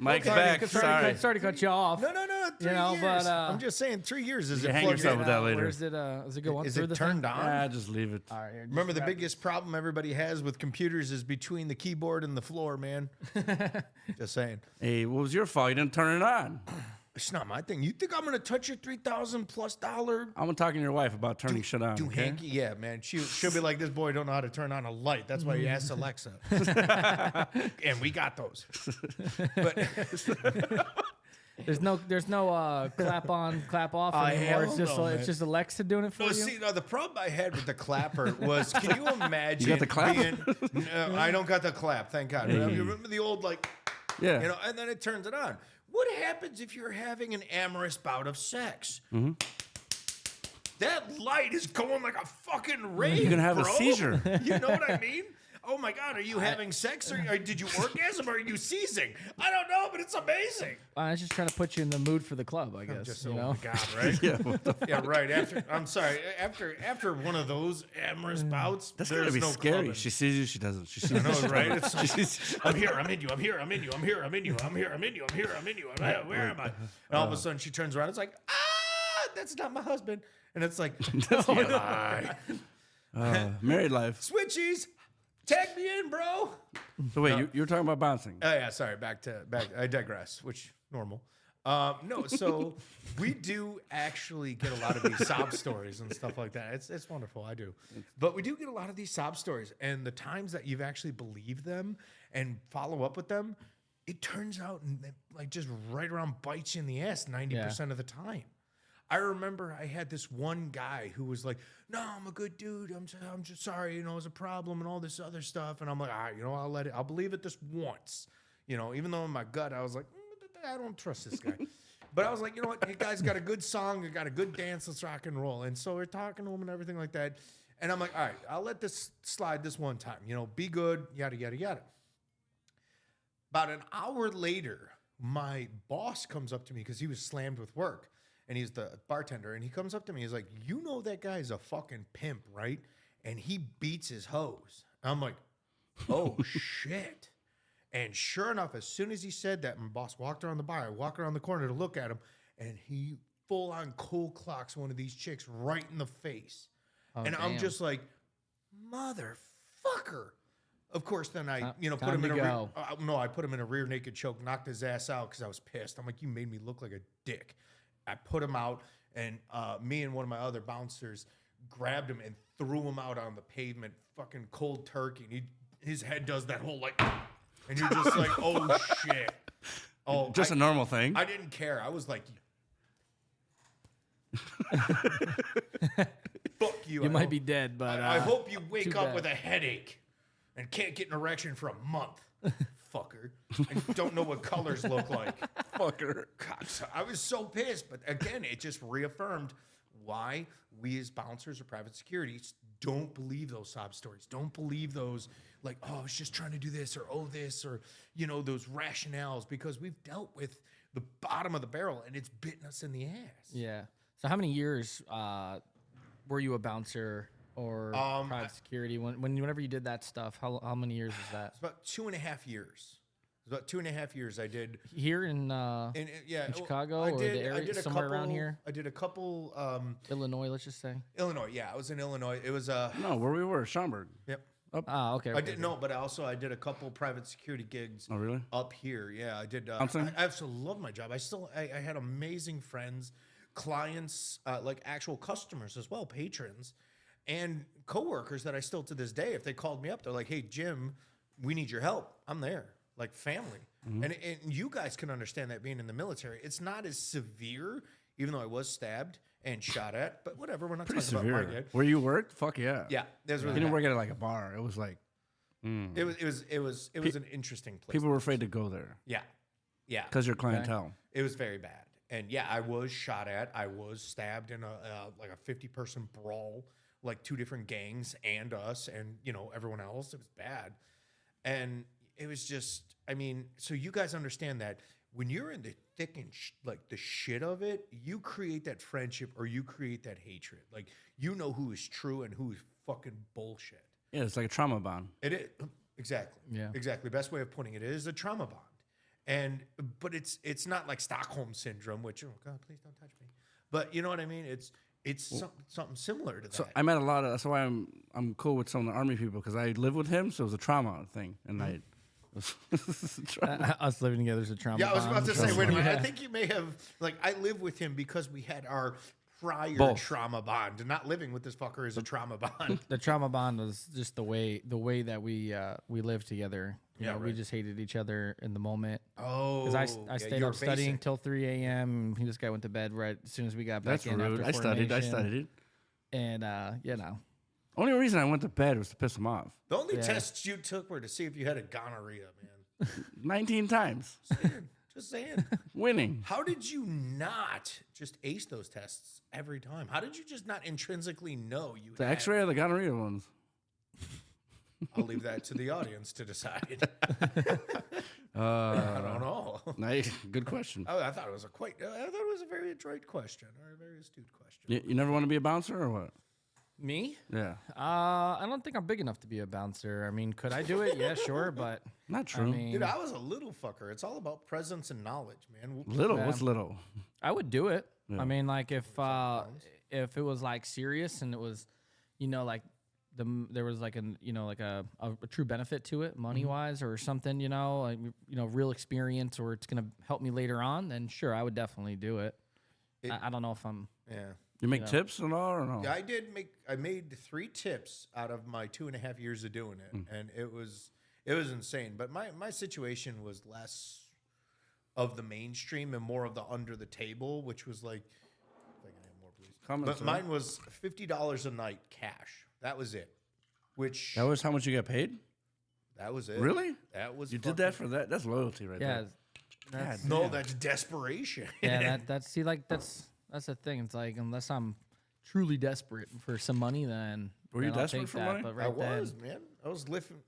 Mike's back. Sorry to cut you off. No. 3 years. But I'm just saying 3 years. Is you it hang plugged yourself in? with that later. Where's it? Does it go on Is through it the turned thing? on? Just leave it. All right, here, Remember, the biggest problem everybody has with computers is between the keyboard and the floor, man. Just saying. Hey, what was your fault? You didn't turn it on. It's not my thing. You think I'm gonna touch your $3,000+ I'm talking to your wife about turning shit on. do okay? hanky? Yeah, man. She'll be like, this boy don't know how to turn on a light. That's why he asked Alexa. And we got those. But There's no clap on, clap off anymore. It's just no, it's just Alexa doing it for you. see, the problem I had with the clapper was, can you imagine? You got the clap? No, I don't got the clap. Thank God. You remember the old Yeah. and then it turns it on. What happens if you're having an amorous bout of sex? That light is going like a fucking rave. You're gonna have a bro. seizure. You know what I mean? Oh my God, are you having sex or did you orgasm or are you seizing? I don't know, but it's amazing. I was just trying to put you in the mood for the club, I guess. Oh you know? my God, right? Yeah. Yeah, right. I'm sorry. After one of those amorous bouts, That's there's gonna be no scary. clubbing. She sees you. She doesn't. She sees I know, you. right? It's like, She's- I'm here. I'm in you. I'm here. I'm in you. I'm here. I'm in you. I'm here. I'm in you. I'm here. I'm in you. Where am I? And all of a sudden, she turns around. It's like, that's not my husband. And it's like, oh, lie. Married life. Switchies, tag me in, bro. So wait, you were talking about bouncing. Oh yeah, sorry. Back. I digress. Which normal. No, so we do actually get a lot of these sob stories and stuff like that. It's wonderful. I do, but we do get a lot of these sob stories, and the times that you've actually believed them and follow up with them, it turns out like just right around bites you in the ass 90% of the time. I remember I had this one guy who was like, "No, I'm a good dude. I'm just sorry, it was a problem and all this other stuff." And I'm like, "All right, I'll believe it this once." Even though in my gut I was like, I don't trust this guy. But I was like, you know what? The guy's got a good song, got a good dance, let's rock and roll. And so we're talking to him and everything like that. And I'm like, all right, I'll let this slide this one time. Be good, yada, yada, yada. About an hour later, my boss comes up to me because he was slammed with work. And he's the bartender. And he comes up to me. He's like, you know that guy's a fucking pimp, right? And he beats his hose. I'm like, oh, shit. And sure enough, as soon as he said that, my boss walked around the bar. I walk around the corner to look at him. And he full on cold clocks one of these chicks right in the face. Oh, and damn. I'm just like, motherfucker. Of course, then I, put him in I put him in a rear naked choke, knocked his ass out because I was pissed. I'm like, you made me look like a dick. I put him out, and me and one of my other bouncers grabbed him and threw him out on the pavement, fucking cold turkey. And his head does that whole and you're just like, oh shit. Oh, Just a normal thing. I didn't care. I was like, fuck you. You might be dead, but I hope you wake up bad. with a headache and can't get an erection for a month. Fucker. I don't know what colors look like. Fucker. God, I was so pissed. But again, it just reaffirmed why we as bouncers or private securities don't believe those sob stories. Don't believe those like, oh, I was just trying to do this or oh, this or, those rationales because we've dealt with the bottom of the barrel and it's bitten us in the ass. Yeah. So how many years were you a bouncer or private security? Whenever you did that stuff, how many years was that? It's about 2.5 years. It was about 2.5 years I did. Here in Chicago or the area, somewhere around here? I did a couple. Illinois, let's just say. Illinois, yeah. I was in Illinois. It was No, where we were, Schaumburg. Yep. Okay. I did but I did a couple private security gigs. Oh, really? Up here, yeah. I did. I absolutely love my job. I had amazing friends, clients, like actual customers as well, patrons, and coworkers that I still to this day, if they called me up, they're like, "Hey, Jim, we need your help." I'm there, like family. Mm-hmm. And you guys can understand that being in the military, it's not as severe, even though I was stabbed and shot at. But whatever, we're not Pretty talking severe. about mine yet. Where you worked? Fuck yeah. Yeah, that was really You didn't bad. work at like a bar. It was like It was an interesting place. people were afraid to go there Yeah. because your clientele. It was very bad. And yeah, I was shot at. I was stabbed in like a 50-person brawl, like 2 different gangs and us and, everyone else. It was bad. And it was just, I mean, so you guys understand that when you're in the thick and like the shit of it, you create that friendship or you create that hatred. Like, who is true and who is fucking bullshit. Yeah, it's like a trauma bond. It is. Exactly. Yeah. Exactly. Best way of putting it is a trauma bond. But it's not like Stockholm syndrome, which, oh God, please don't touch me. But you know what I mean? It's something similar to that. So I met a lot of. That's why I'm cool with some of the army people because I lived with him, so it was a trauma thing, and Us living together is a trauma. Yeah, I was about bond. to say, wait a minute. Yeah. I think you may have, like, I live with him because we had our prior Both. trauma bond. And not living with this fucker is a trauma bond. The trauma bond was just the way that we lived together. You Yeah, know, we right. just hated each other in the moment. Oh. Because I stayed you were up studying basic. till 3 a.m. This guy went to bed right as soon as we got back That's in. rude. After I studied. formation. And Only reason I went to bed was to piss him off. The only Yeah. tests you took were to see if you had a gonorrhea, man. 19 times, Just saying. winning. How did you not just ace those tests every time? How did you just not intrinsically know you The had- X-ray or the gonorrhea ones. I'll leave that to the audience to decide. I don't know. Nice, good question. I thought it was a very adroit question or a very astute question. You never want to be a bouncer or what? me, Yeah, I don't think I'm big enough to be a bouncer. I mean, could I do it? Yeah, sure, but not true. I mean, Dude, I was a little fucker. It's all about presence and knowledge, man. little. Yeah. What's little? I would do it. Yeah. I mean, like if it was like serious and it was, like there was like a true benefit to it, money wise or something, like, real experience, or it's gonna help me later on, then sure, I would definitely do it. I don't know if I'm. Yeah. You make tips and all or no? Yeah, I made 3 tips out of my 2.5 years of doing it, and it was insane. But my situation was less of the mainstream and more of the under the table, which was like, if I can have more, please. Comments, But mine was $50 a night cash. That was it. Which That was how much you got paid? that was it. Really? That was You did that for that? That's loyalty right Yeah, there. that's, no, that's desperation. yeah. That's that's the thing. It's like unless I'm truly desperate for some money, then Were you then I'll desperate take for that. money? But I right then, was, man.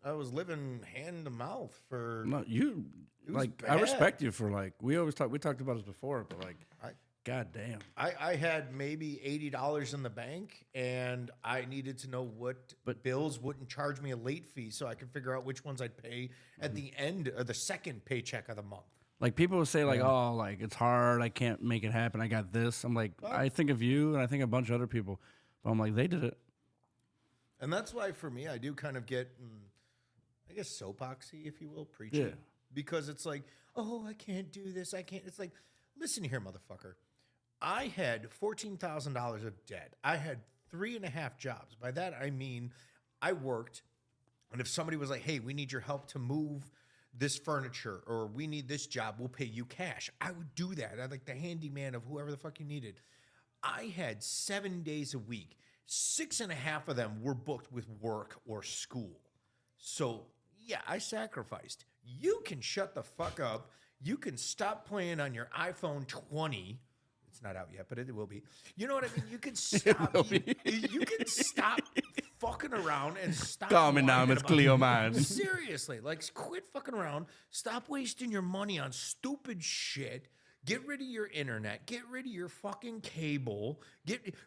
I was living hand to mouth for No, you It was like. I bad. respect you for like. We talked about this before, but like, I- god damn. I had maybe $80 in the bank, and I needed to know what bills wouldn't charge me a late fee so I could figure out which ones I'd pay at the end of the second paycheck of the month. Like people will say like, oh, like it's hard. I can't make it happen. I got this. I'm like, I think of you and I think of a bunch of other people, but I'm like, they did it. And that's why, for me, I do kind of get, I guess, soapboxy, if you will, preaching. Yeah. Because it's like, oh, I can't do this. I can't. It's like, listen here, motherfucker. I had $14,000 of debt. I had 3.5 jobs. By that, I mean I worked, and if somebody was like, hey, we need your help to move this furniture, or we need this job, we'll pay you cash, I would do that. I'd like the handyman of whoever the fuck you needed. I had 7 days a week. 6.5 of them were booked with work or school. So, yeah, I sacrificed. You can shut the fuck up. You can stop playing on your iPhone 20. It's not out yet, but it will be. You know what I mean? You can stop. You can stop fucking around and stop. Calm it down, whining Miss about Cleo it. Mines. Seriously, like, quit fucking around. Stop wasting your money on stupid shit. Get rid of your internet. Get rid of your fucking cable.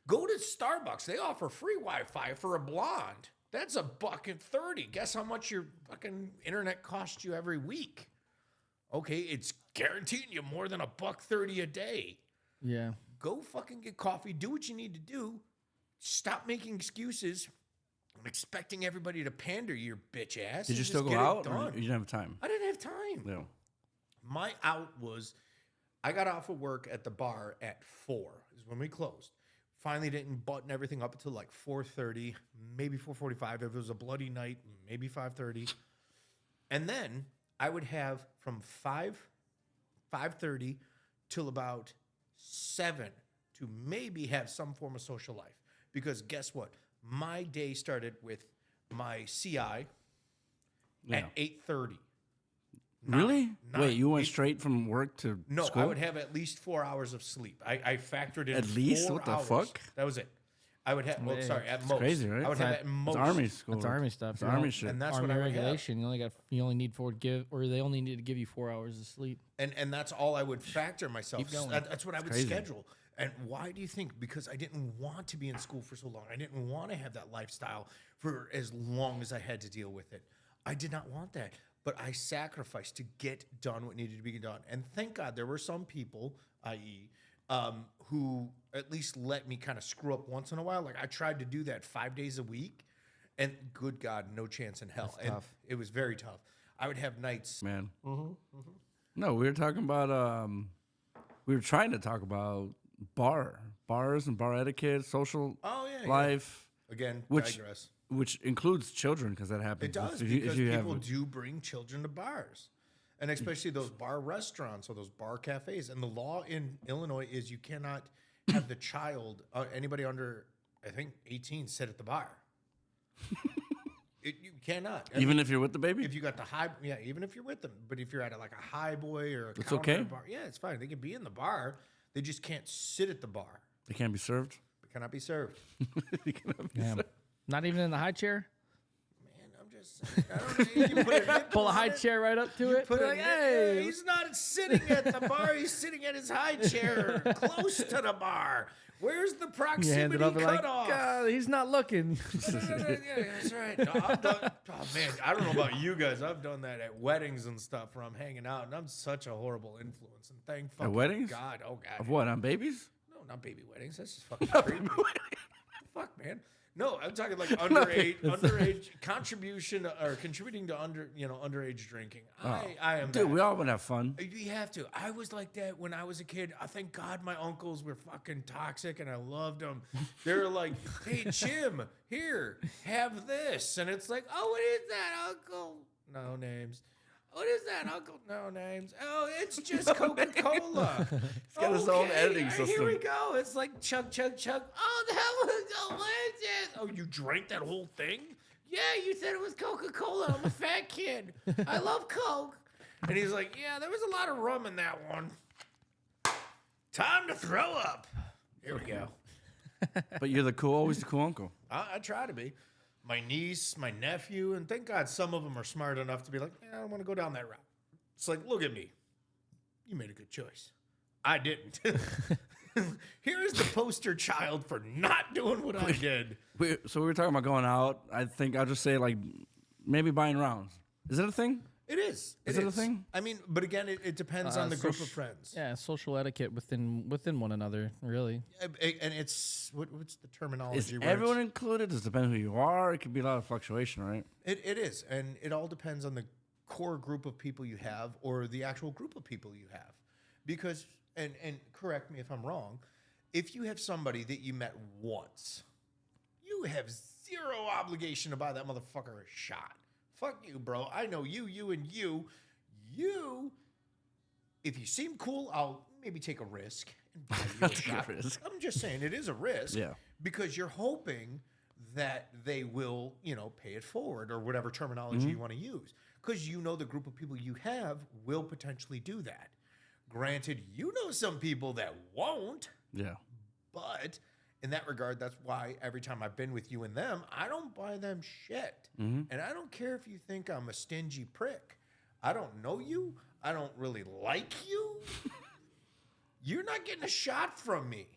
Go to Starbucks. They offer free Wi-Fi for a blonde. That's $1.30. Guess how much your fucking internet costs you every week? Okay, it's guaranteeing you more than $1.30 a day. yeah. Go fucking get coffee. Do what you need to do. Stop making excuses and expecting everybody to pander to your bitch ass. Did you and still just go get it out? Or done. you didn't have time. I didn't have time. No. My out was, I got off of work at the bar at 4 is when we closed. Finally didn't button everything up until like 4:30, maybe 4:45. If it was a bloody night, maybe 5:30. And then I would have from 5:30 till about 7 to maybe have some form of social life. Because guess what? My day started with my CI Yeah. at 8:30. Really? Not- Wait, you went straight from work to No, school? I would have at least 4 hours of sleep. I factored in At least? 4 What the hours. fuck? That was it. I would have. Well, Yeah, sorry, at most. crazy, right? I would have That- at most. It's army school. That's army stuff. It's you army know? shit. And that's Army what I would have. regulation. You only need they only need to give you 4 hours of sleep. And that's all I would factor myself. Keep going. That's what I would crazy. schedule. And why do you think? Because I didn't want to be in school for so long. I didn't want to have that lifestyle for as long as I had to deal with it. I did not want that. But I sacrificed to get done what needed to be done. And thank God there were some people, i.e., who at least let me kind of screw up once in a while. Like I tried to do that 5 days a week. And good God, no chance in hell. And tough. it was very tough. I would have nights. Man. No, we were talking about, we were trying to talk about bars and bar etiquette, social Oh, yeah. life, Again, Which- digress. which includes children because that happens. It does if because you people have, do bring children to bars, and especially those bar restaurants or those bar cafes. And the law in Illinois is you cannot have the child, anybody under I think 18, sit at the bar. You cannot. I even mean, if you're with the baby. if you got the high, yeah, even if you're with them, but if you're at like a high boy or a It's counter okay? bar, yeah, it's fine. They can be in the bar. They just can't sit at the bar. They can't be served. They cannot be served. They cannot be Yeah. served. Not even in the high chair. Man, I'm just saying. I don't know. You can put a nipple Pull a on high it. chair right up to You it. put Be a like, ni- hey, He's not sitting at the bar. He's sitting at his high chair, close to the bar. Where's the you hand proximity it up and like, cutoff? God, he's not looking. Yeah, that's right. No, I've done, oh man, I don't know about you guys. I've done that at weddings and stuff where I'm hanging out, and I'm such a horrible influence. And thank fucking weddings? God. Oh God. Of what, on babies? No, not baby weddings. That's just fucking creepy. Fuck, man. No, I'm talking like underage contribution or contributing to underage drinking. I am. Dude, that. we all would have fun. You have to. I was like that when I was a kid. I thank God my uncles were fucking toxic and I loved them. They were like, hey, Jim, here, have this. And it's like, oh, what is that, Uncle? No names. What is that, Uncle? No names. Oh, it's just Coca-Cola. It's got his own editing Here system. we go. It's like chug, chug, chug. Oh, that was delicious. Oh, you drank that whole thing? Yeah, you said it was Coca-Cola. I'm a fat kid. I love Coke. And he's like, yeah, there was a lot of rum in that one. Time to throw up. Here we go. But you're always the cool uncle. I try to be. My niece, my nephew, and thank God some of them are smart enough to be like, yeah, I don't want to go down that route. It's like, look at me. You made a good choice. I didn't. Here is the poster child for not doing what I did. So we were talking about going out. I think I'll just say like maybe buying rounds. Is it a thing? It is. Is it a thing? I mean, but again, it depends on the group of friends. Yeah, social etiquette within one another, really. And it's, what's the terminology? Is where everyone it's- included? Does it depend who you are? It could be a lot of fluctuation, right? It is. And it all depends on the core group of people you have or the actual group of people you have. Because, and correct me if I'm wrong, if you have somebody that you met once, you have zero obligation to buy that motherfucker a shot. Fuck you, bro. I know you, and you. You, if you seem cool, I'll maybe take a risk and buy you a Take a shot. risk. I'm just saying it is a risk. Yeah. Because you're hoping that they will, pay it forward or whatever terminology you want to use. Because you know the group of people you have will potentially do that. Granted, you know some people that won't. Yeah. But in that regard, that's why every time I've been with you and them, I don't buy them shit. And I don't care if you think I'm a stingy prick. I don't know you. I don't really like you. You're not getting a shot from me.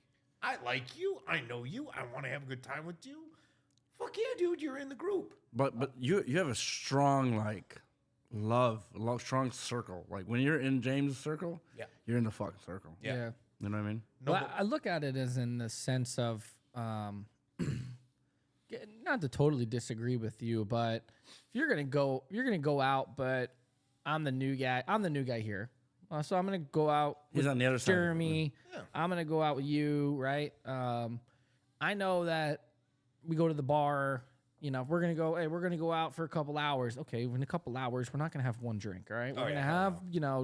I like you. I know you. I want to have a good time with you. Fuck yeah, dude. You're in the group. But you have a strong strong circle. Like when you're in James' circle, Yeah. you're in the fucking circle. Yeah. You know what I mean? No, Well, I look at it as in the sense of, not to totally disagree with you, but if you're gonna go out. But I'm the new guy. I'm the new guy here, so I'm gonna go out. He's with on the other side of it. Jeremy. Yeah. I'm gonna go out with you, right? I know that we go to the bar. We're gonna go. Hey, we're gonna go out for a couple hours. Okay, in a couple hours, we're not gonna have one drink. All right, we're gonna have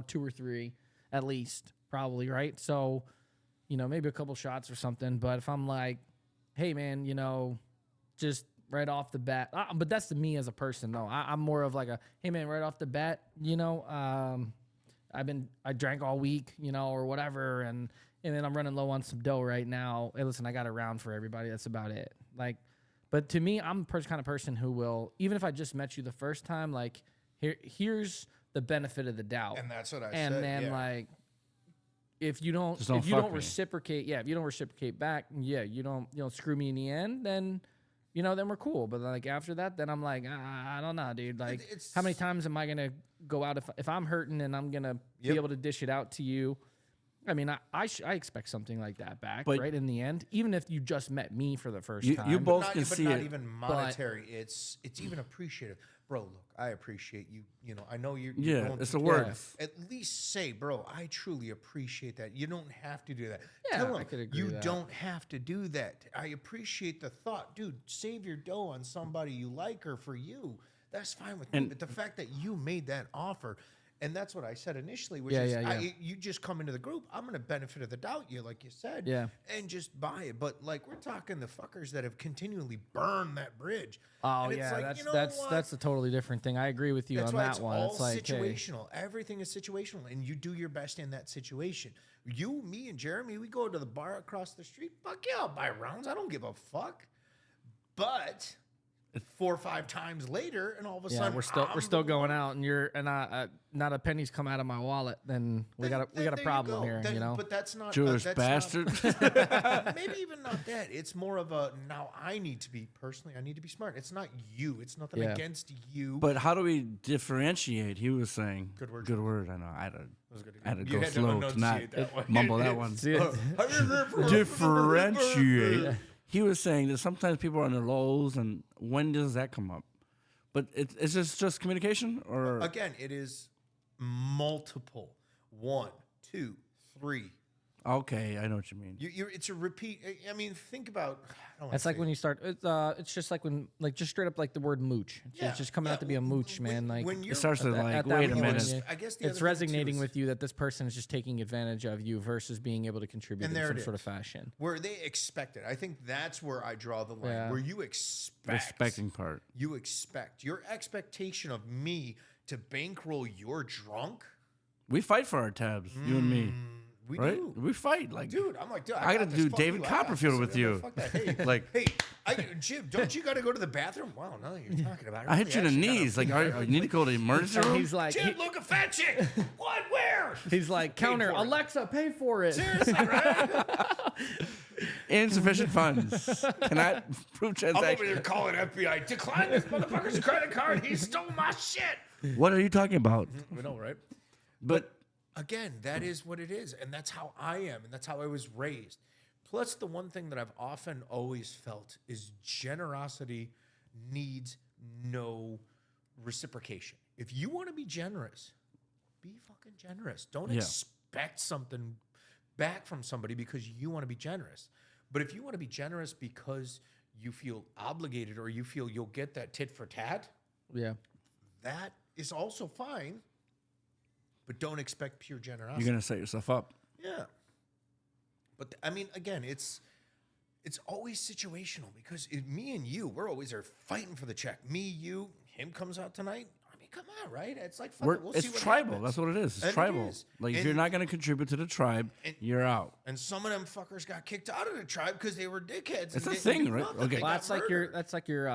2 or 3 at least, probably, right? So, maybe a couple shots or something. But if I'm like, hey man, just right off the bat. But that's to me as a person, though. I'm more of like a, hey man, right off the bat, you know, I drank all week, you know, or whatever, and then I'm running low on some dough right now. Hey, listen, I got a round for everybody. That's about it. Like, but to me, I'm the kind of person who will, even if I just met you the first time, like, here's the benefit of the doubt. And that's what I and said. then like, if you don't reciprocate, if you don't reciprocate back, you don't screw me in the end, then then we're cool. But like after that, then I'm like, I don't know, dude. Like, how many times am I gonna go out if I'm hurting and I'm gonna be able to dish it out to you? I mean, I expect something like that back, right? In the end, even if you just met me for the first time, you both can see it. Not even monetary. It's even appreciative, bro. Look, I appreciate you. You know, I know you're it's a word. At least say, bro, I truly appreciate that. You don't have to do that. Yeah, Tell I him could agree you with that. don't have to do that. I appreciate the thought, dude. Save your dough on somebody you like or for you. That's fine with me. But the fact that you made that offer. And that's what I said initially, which is you just come into the group. I'm going to benefit of the doubt you, like you said, and just buy it. But like we're talking the fuckers that have continually burned that bridge. Oh and yeah, like, that's a totally different thing. I agree with you that's on why that it's one. all It's like situational. Everything is situational, and you do your best in that situation. You, me, and Jeremy, we go to the bar across the street. Fuck yeah, I'll buy rounds. I don't give a fuck. But 4 or 5 times later, and all of a sudden we're still going out, and not a penny's come out of my wallet. Then we got a problem here, But that's not Jewish that's bastard. maybe even not that. It's more of a now. I need to be smart. It's not you. It's nothing against you. But how do we differentiate? He was saying Good word. Good word. I know. I had to You go had to slow to not enunciate that one. mumble that one. Differentiate. He was saying that sometimes people are on their lows, and when does that come up? But is this just communication, or Again, it is multiple. 1, 2, 3. Okay, I know what you mean. It's a repeat. I mean, think about. That's like when you start. It's just like when, like, just straight up like the word mooch. It's just coming out to be a mooch, man. Like when it starts to like, at that wait a point, minute. I guess it's resonating with you that this person is just taking advantage of you versus being able to contribute in some sort of fashion. Where they expect it. I think that's where I draw the line. Yeah. Where you The expect. expecting part. You expect. Your expectation of me to bankroll your drunk. We fight for our tabs, you and me. We Right? do. We fight. Like, Dude, I'm like, dude, I gotta got do this. Fuck David you. I got Copperfield this. with you. Fuck that. Hey, Like- hey, Jim, don't you got to go to the bathroom? Wow, now that you're talking about it. I hit you in the knees. Like, you need to go to the emergency And room. he's like, Jim, look, a fat chick. What? Where? he's like, counter, for it. Alexa, pay for it. Seriously, right? Insufficient funds. Cannot prove I'm over transaction. there calling FBI. Decline this motherfucker's credit card. He stole my shit. What are you talking about? We know, right? But Again, that is what it is. And that's how I am. And that's how I was raised. Plus, the one thing that I've often always felt is generosity needs no reciprocation. If you want to be generous, be fucking generous. Don't expect something back from somebody because you want to be generous. But if you want to be generous because you feel obligated or you feel you'll get that tit for tat, Yeah. that is also fine. But don't expect pure generosity. you're gonna set yourself up. Yeah. But I mean, again, it's always situational because me and you, we're always there fighting for the check. Me, you, him comes out tonight. I mean, come on, right? It's like, fuck it, we'll see It's what tribal. happens. That's what it is. It's And it tribal. is. Like, if And- you're not gonna contribute to the tribe, you're out. And some of them fuckers got kicked out of the tribe because they were dickheads. It's and a didn't thing, do right? nothing. Okay. They Well, got murdered. that's like your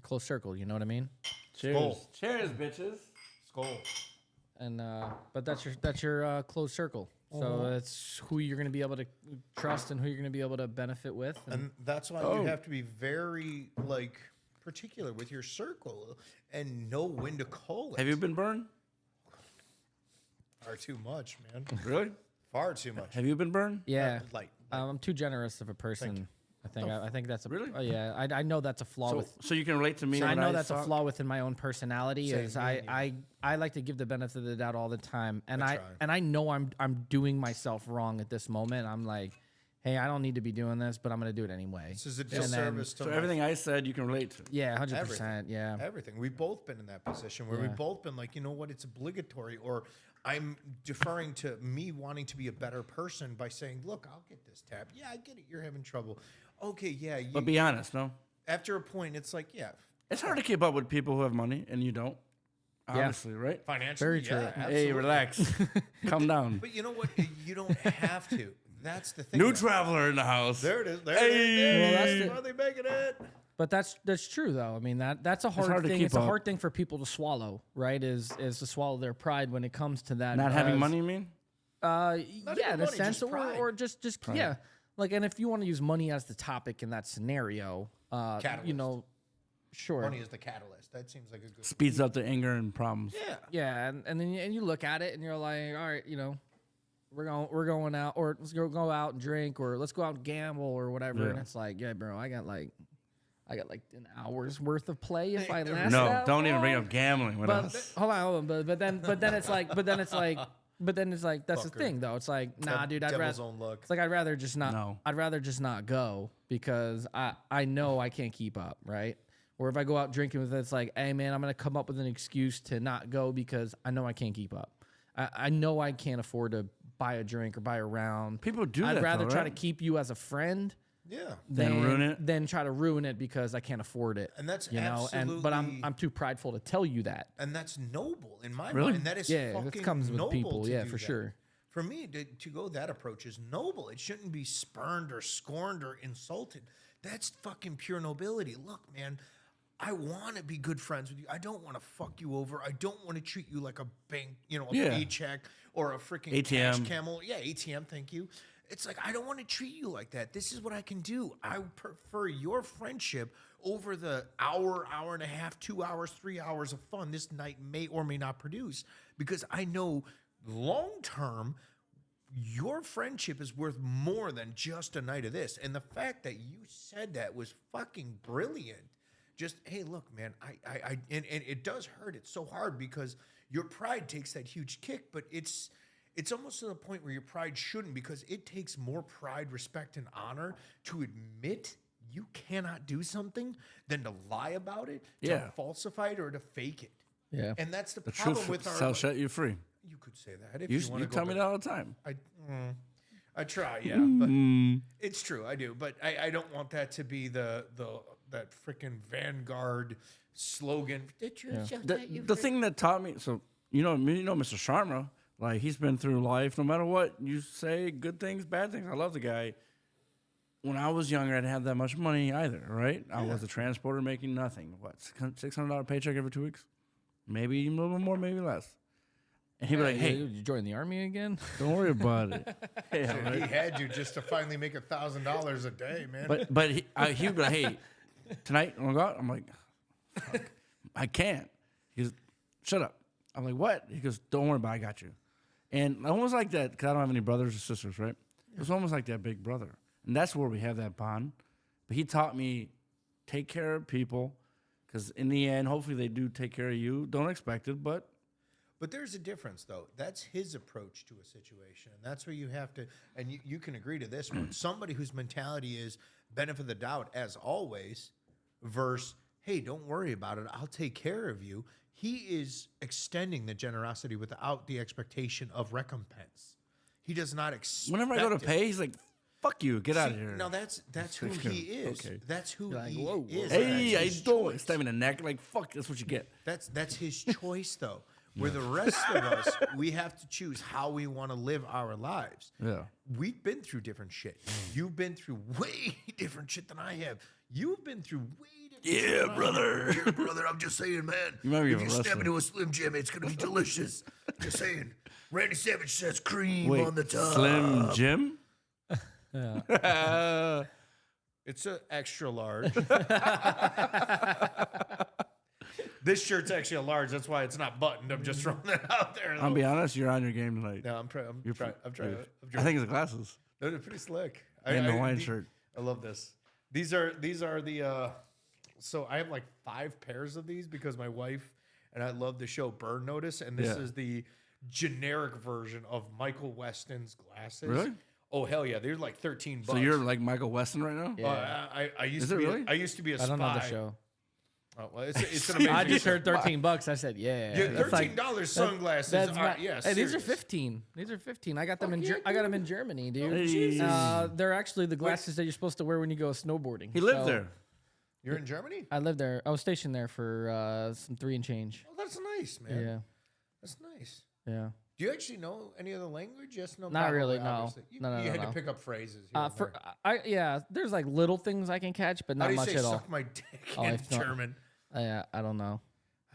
close circle. You know what I mean? Skull. Cheers, bitches. Skull. And but that's your close circle. So it's who you're going to be able to trust and who you're going to be able to benefit with. And that's why you have to be very, like, particular with your circle and know when to call it. Have you been burned? Far too much, man. Really? Far too much. Have you been burned? yeah, Light. I'm too generous of a person. I think that's a Really? Oh, yeah, I know that's a flaw with. So you can relate to me. I when know that's a talk? flaw within my own personality. Same, Is me and I like to give the benefit of the doubt all the time, and I try. I know I'm doing myself wrong at this moment. I'm like, hey, I don't need to be doing this, but I'm going to do it anyway. This is a And then- disservice to So my everything I said, you can relate to. Yeah, 100%. Everything. Yeah. everything. We've both been in that position where Yeah. we've both been like, you know what, it's obligatory, or I'm deferring to me wanting to be a better person by saying, look, I'll get this tab. Yeah, I get it. You're having trouble. Okay, yeah. You, But be honest, no? after a point, it's like, yeah, It's hard to keep up with people who have money and you don't. Obviously, right? financially, Very true. yeah, Hey, absolutely. relax. Calm down. But you know what? You don't have to. That's the thing. New about it. traveler in the house. There it is. There Hey. it is. There Well, it that's is. the- Finally making it. But that's true though. I mean that's a hard, hard to thing. keep It's a up. hard thing for people to swallow, right? Is to swallow their pride when it comes to that. Not having because, money, you mean? Not yeah, even in a money, sense, just pride. or just yeah. Like, and if you want to use money as the topic in that scenario, you Catalyst. know, sure. Money is the catalyst. That seems like a good. Speeds up the anger and problems. Yeah. Yeah, and then you look at it and you're like, all right, you know, we're going out, or let's go out and drink, or let's go out and gamble or whatever. Yeah. And it's like, yeah, bro, I got like an hour's worth of play if I last. No, that don't even bring long. up gambling with But us. hold on, but then it's like that's the Fucker. thing though. It's like, nah, dude, I'd Devil's rather. own look. It's like I'd rather just not. No. I'd rather just not go because I know I can't keep up, right? Or if I go out drinking with it, it's like, hey man, I'm gonna come up with an excuse to not go because I know I can't keep up. I know I can't afford to buy a drink or buy a round. People do I'd that, rather though, try right? to keep you as a friend Yeah. Then ruin it? than try to ruin it because I can't afford it. And that's you know, but absolutely- I'm too prideful to tell you that. And that's noble in my Really? mind. That is Yeah, fucking it comes with noble people. to Yeah, do for that. sure. For me, to go that approach is noble. It shouldn't be spurned or scorned or insulted. That's fucking pure nobility. Look, man, I want to be good friends with you. I don't want to fuck you over. I don't want to treat you like a bank, a Yeah. paycheck or a freaking ATM. cash camel. Yeah, ATM, thank you. It's like, I don't want to treat you like that. This is what I can do. I prefer your friendship over the hour and a half, 2 hours, 3 hours of fun this night may or may not produce, because I know long term, your friendship is worth more than just a night of this. And the fact that you said that was fucking brilliant. Just, hey, look, man, and it does hurt. It's so hard because your pride takes that huge kick, but it's almost to the point where your pride shouldn't, because it takes more pride, respect, and honor to admit you cannot do something than to lie about it, to Yeah. falsify it, or to fake it. Yeah. And that's the The problem truth with our. shall set you free. You could say that if You, you, want you to tell me that all the time. I try, yeah, but it's true. I do, but I don't want that to be that freaking vanguard slogan. The truth shall set you The free. thing that taught me, so Mr. Sharma, like he's been through life. No matter what you say, good things, bad things. I love the guy. When I was younger, I didn't have that much money either, right? I was a transporter making nothing. What, $600 paycheck every 2 weeks? Maybe a little bit more, maybe less. And he'd be like, hey, did you join the army again? don't worry about it. Yeah, Dude, right? he had you just to finally make $1,000 a day, man. But he would be like, hey, tonight, you want to go out? I'm like, fuck, I can't. He goes, shut up. I'm like, what? He goes, don't worry about it, I got you. And almost like that, because I don't have any brothers or sisters, right? It was almost like that big brother. And that's where we have that bond. But he taught me, take care of people, because in the end, hopefully they do take care of you. Don't expect it, but there's a difference, though. That's his approach to a situation. And that's where you have to, and you can agree to this one. Somebody whose mentality is benefit of the doubt, as always, versus, hey, don't worry about it. I'll take care of you. He is extending the generosity without the expectation of recompense. He does not expect whenever I go to it. pay, he's like, fuck you, get out of See, here. No, that's who he is. Okay. That's who You're like, he whoa, whoa. is. Hey, That's I his don't choice. stab me in the neck. Like, fuck, that's what you get. That's his choice, though. Where the rest of us, we have to choose how we want to live our lives. Yeah. We've been through different shit. You've been through way different shit than I have. You've been through way different shit. Yeah, than I brother. have. Yeah, brother, I'm just saying, man. You might be if a you step wrestler. into a Slim Jim, it's going to be delicious. Just saying. Randy Savage says cream Wait, on the top. Slim Jim? It's an extra large. This shirt's actually a large. That's why it's not buttoned. I'm just throwing that out there. I'll be honest, you're on your game tonight. No, I'm trying. I'm trying. I think it's the glasses. They're pretty slick. And the Hawaiian shirt. I love this. These are the. So I have like 5 pairs of these because my wife and I love the show Burn Notice, and this Yeah. is the generic version of Michael Weston's glasses. Really? Oh hell yeah, they're like $13. So you're like Michael Weston right now? Yeah. I used Is to it be. really? I used to be a spy. I don't know the show. Oh, well, it's an amazing. I just show. heard $13. I said, yeah. Yeah, That's like- $13 sunglasses. That's are, my, yeah, hey, these are serious. 15. These are 15. I got them Fuck I got them in Germany, dude. Hey. They're actually the glasses that you're supposed to wear when you go snowboarding. He lived So, there. You're in Germany? I lived there. I was stationed there for some 3 and change. Oh, that's nice, man. Yeah, That's nice. yeah. Do you actually know any other language? Yes, no. Not probably, really, no. obviously. You, No, you had no. to pick up phrases. Here and For there. yeah, there's like little things I can catch, but How not do you much say at all. "suck my dick" Oh, in it's not- German? Yeah, I don't know.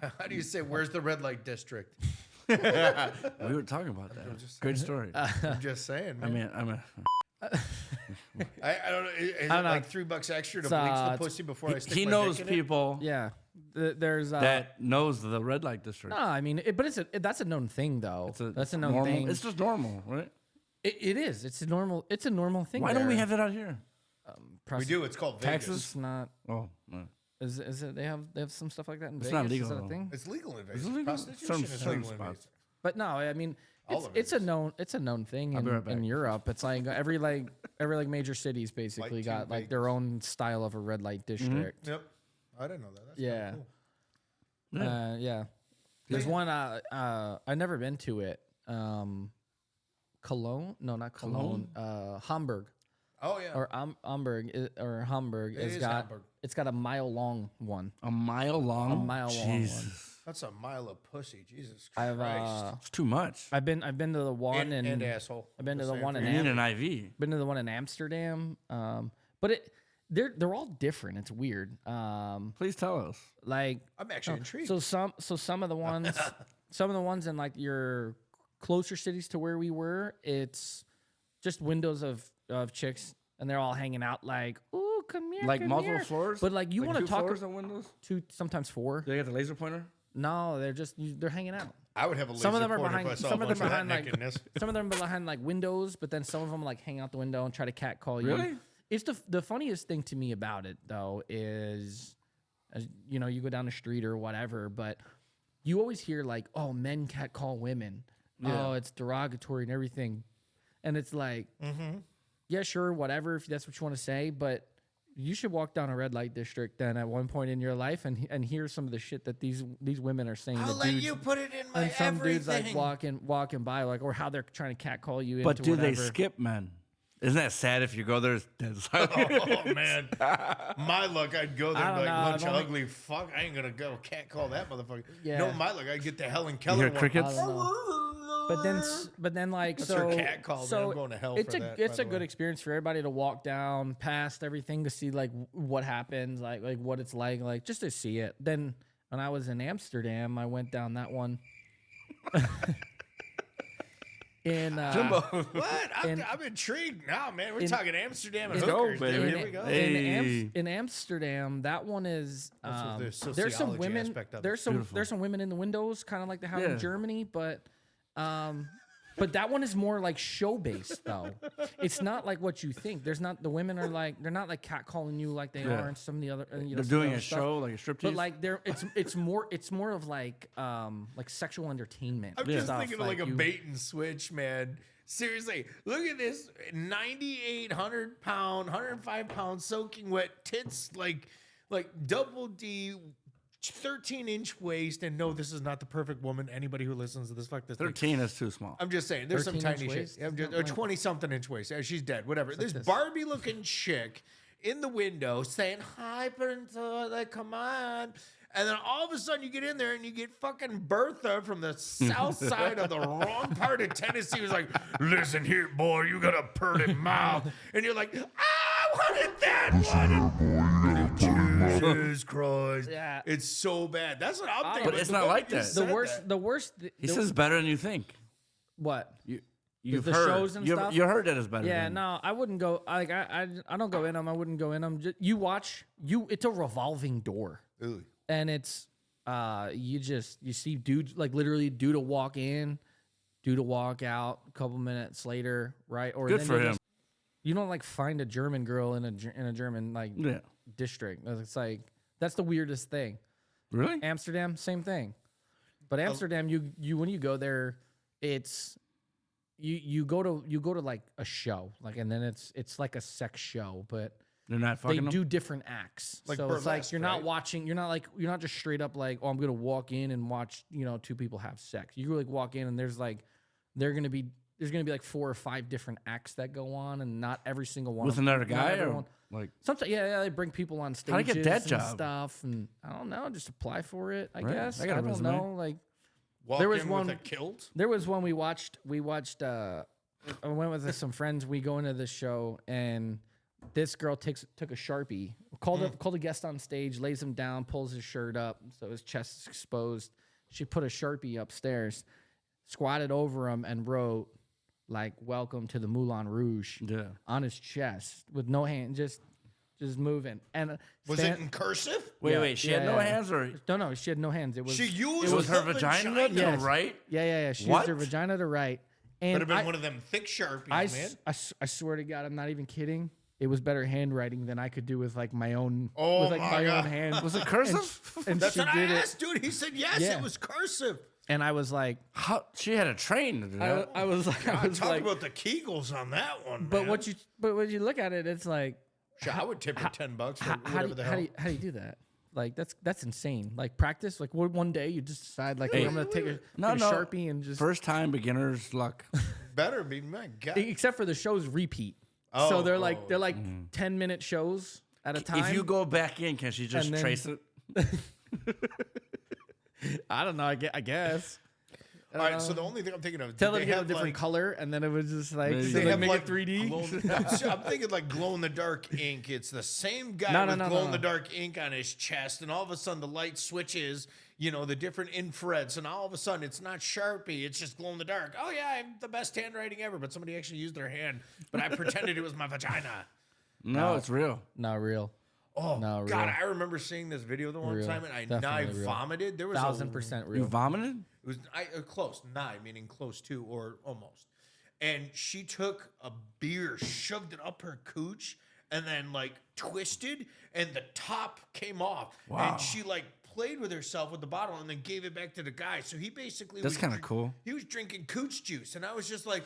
How do you say "Where's the red light district"? We were talking about that. Great story. I'm just saying. Man. I mean, I don't know. Is I it don't know. like $3 extra to It's, bleach the it's- pussy before I stick he my knows dick in it? people Yeah, there's that knows the red light district. no. I mean, but that's a known thing though. That's a known normal, thing. It's just normal, right? It is. It's a normal. It's a normal thing. Why don't we there. have that out here? We do. It's called Vegas. Texas? It's not. Oh, no. Is it? They have some stuff like that in It's Vegas. not Is legal, that a though. thing? It's legal in Vegas. Is it legal? Prostitution is Certain legal in spots. Vegas. But no, I mean, All it's of a known thing I'll be in, right back. in Europe. It's like every major cities basically Like got to like their own style of a red light district. Yep. I didn't know that. That's Yeah. kinda cool. Yeah. There's one. I've never been to it. Cologne? No, not Cologne. Hamburg Oh yeah. or Hamburg or Hamburg. It It's is got Hamburg. it's got a mile long one. A mile long. A mile long one. Jesus, That's a mile of pussy. Jesus I've Christ. it's too much. I've been to the one and asshole. I've been to Just the saying one for in You need an IV. been to the one in Amsterdam. But they're all different. It's weird. Please tell us. Like I'm actually intrigued. so some of the ones in like your closer cities to where we were, it's just windows of chicks and they're all hanging out like, ooh, come here, Like come multiple here. floors? But like you want to two talk floors on windows? 2, sometimes 4. Do they got the laser pointer? No, they're hanging out. I would have a laser Some of them are pointer if behind. I saw Some a of them bunch of that behind like. nakedness. Some of them are behind like windows, but then some of them like hang out the window and try to catcall you. Really? It's the funniest thing to me about it though is, you know, you go down the street or whatever, but you always hear like, oh, men catcall women. Yeah. Oh, it's derogatory and everything, and it's like, yeah, sure, whatever, if that's what you want to say, but you should walk down a red light district then at one point in your life and hear some of the shit that these women are saying. I'll to let dudes, you put it in my and some dudes like everything. walking by, like, or how they're trying to catcall you. But into do they whatever. skip men? Isn't that sad if you go there? It's dead silent. Oh man, my luck, I'd go there I and don't be like, know, bunch I've of only- ugly fuck. I ain't gonna go. Can't call that motherfucker. Yeah. No, my luck, I'd get the Helen You Keller hear one. crickets? I don't know. But then like That's so her cat call, man. so I'm going to hell it's for a that, it's by a the good way. experience for everybody to walk down past everything to see like what happens, like what it's like just to see it. Then when I was in Amsterdam, I went down that one. In Jimbo. What? And- I'm intrigued now, man. We're in- talking Amsterdam and Let's go, hookers. baby. dude. Here we go. Hey. in Amsterdam, that one is That's the there's some sociology women aspect of it. there's some women in the windows, kind of like they have Yeah. in Germany, but that one is more like show based though. It's not like what you think. There's not the women are like they're not like catcalling you like they Yeah. are in some of the other. You know, They're some of the doing other a stuff. show, like a striptease. But like it's more of like sexual entertainment. I'm just stuff. thinking of like a you- bait and switch, man. Seriously, look at this 9,800 pound, 105 pound soaking wet tits, like double D, 13-inch waist. And no, this is not the perfect woman. Anybody who listens to this, fuck this. thing. 13 is too small. I'm just saying, there's some 13-inch tiny shit. waist? I'm just, Not or like- 20-something inch waist. Yeah, she's dead. Whatever. This this. Barbie-looking chick in the window saying, "Hi, Prince," like, come on. And then all of a sudden you get in there and you get fucking Bertha from the south side of the wrong part of Tennessee who's like, "Listen here, boy, you got a purty mouth." And you're like, "I wanted that one." Jesus Christ. Yeah. It's so bad. That's what I'm thinking. But it's the not moment like you that. said the worst. He says better than you think. What? You've the heard. shows and stuff? You heard that it's better. Yeah, than. no, I wouldn't go. Like I don't go in them. I wouldn't go in them. You watch. It's a revolving door, Ooh. and it's you see dudes like literally dude to walk in, dude to walk out. A couple minutes later, right? Or Good then for you'll him. just- you don't like find a German girl in a German like Yeah. district. It's like that's the weirdest thing. Really? Amsterdam, same thing. But Amsterdam, you when you go there, it's you go to like a show, like, and then it's like a sex show, but They're not they fucking them? do different acts. Like so it's like burlesque, you're not right? watching. You're not just straight up like, oh, I'm gonna walk in and watch two people have sex. You like walk in and there's gonna be like 4 or 5 different acts that go on, and not every single one With of them- another not guy? everyone- Or like, Sometimes, yeah, they bring people on stages How'd I get that and job? stuff, and I don't know, just apply for it, I Right. guess. I I, got a don't resume. know, like Walk there was in one- with a kilt. there was one we watched. I went with some friends. We go into this show, and this girl took a Sharpie, called a guest on stage, lays him down, pulls his shirt up so his chest is exposed. She put a Sharpie upstairs, squatted over him, and wrote like "Welcome to the Moulin Rouge" yeah. on his chest with no hand, just moving. And Was it in cursive? Wait, she had no yeah. hands, or No, she had no hands. It was She used it was her the vagina to Yes. right? yeah. She What? used her vagina to write. And Could have been one of them thick Sharpies, man. I swear to God, I'm not even kidding. It was better handwriting than I could do with like my own, Oh with like my my God. own hand. Was it cursive? And That's she what I did it, asked, dude. He said yes, Yeah. it was cursive. and I was like, How she had a train to do that. I was like, Talk about the Kegels on that one, but man. when you look at it, it's like, Shit, I would tip her $10 for how whatever do the hell. how do you do that? Like that's insane. Like practice. Like one day you just decide like, hey, I'm gonna take a Sharpie and just First time beginner's luck. Better be, my God. except for the shows repeat. Oh, so they're like 10-minute shows at a time. If you go back in, can she just And then- trace it? I don't know. I guess. All right, so the only thing I'm thinking of, Tell did them to they get a have, different like, color, and then it was just like, Maybe. so They they have make like it 3D. I'm thinking like glow in the dark ink. It's the same guy No, with no, glow in the dark ink on his chest, and all of a sudden the light switches. The different infrareds, and all of a sudden it's not Sharpie, it's just glow in the dark. Oh yeah, I have the best handwriting ever, but somebody actually used their hand, but I pretended it was my vagina. No, it's real. Not real. Oh No, God, real. I remember seeing this video the one Real. time, and I Definitely real. vomited. There was 1000% You real. vomited? It was close, meaning close to or almost. And she took a beer, shoved it up her cooch, and then like twisted, and the top came off. Wow. And she like played with herself with the bottle and then gave it back to the guy. So he basically That's was kinda cool. He was drinking cooch juice, and I was just like,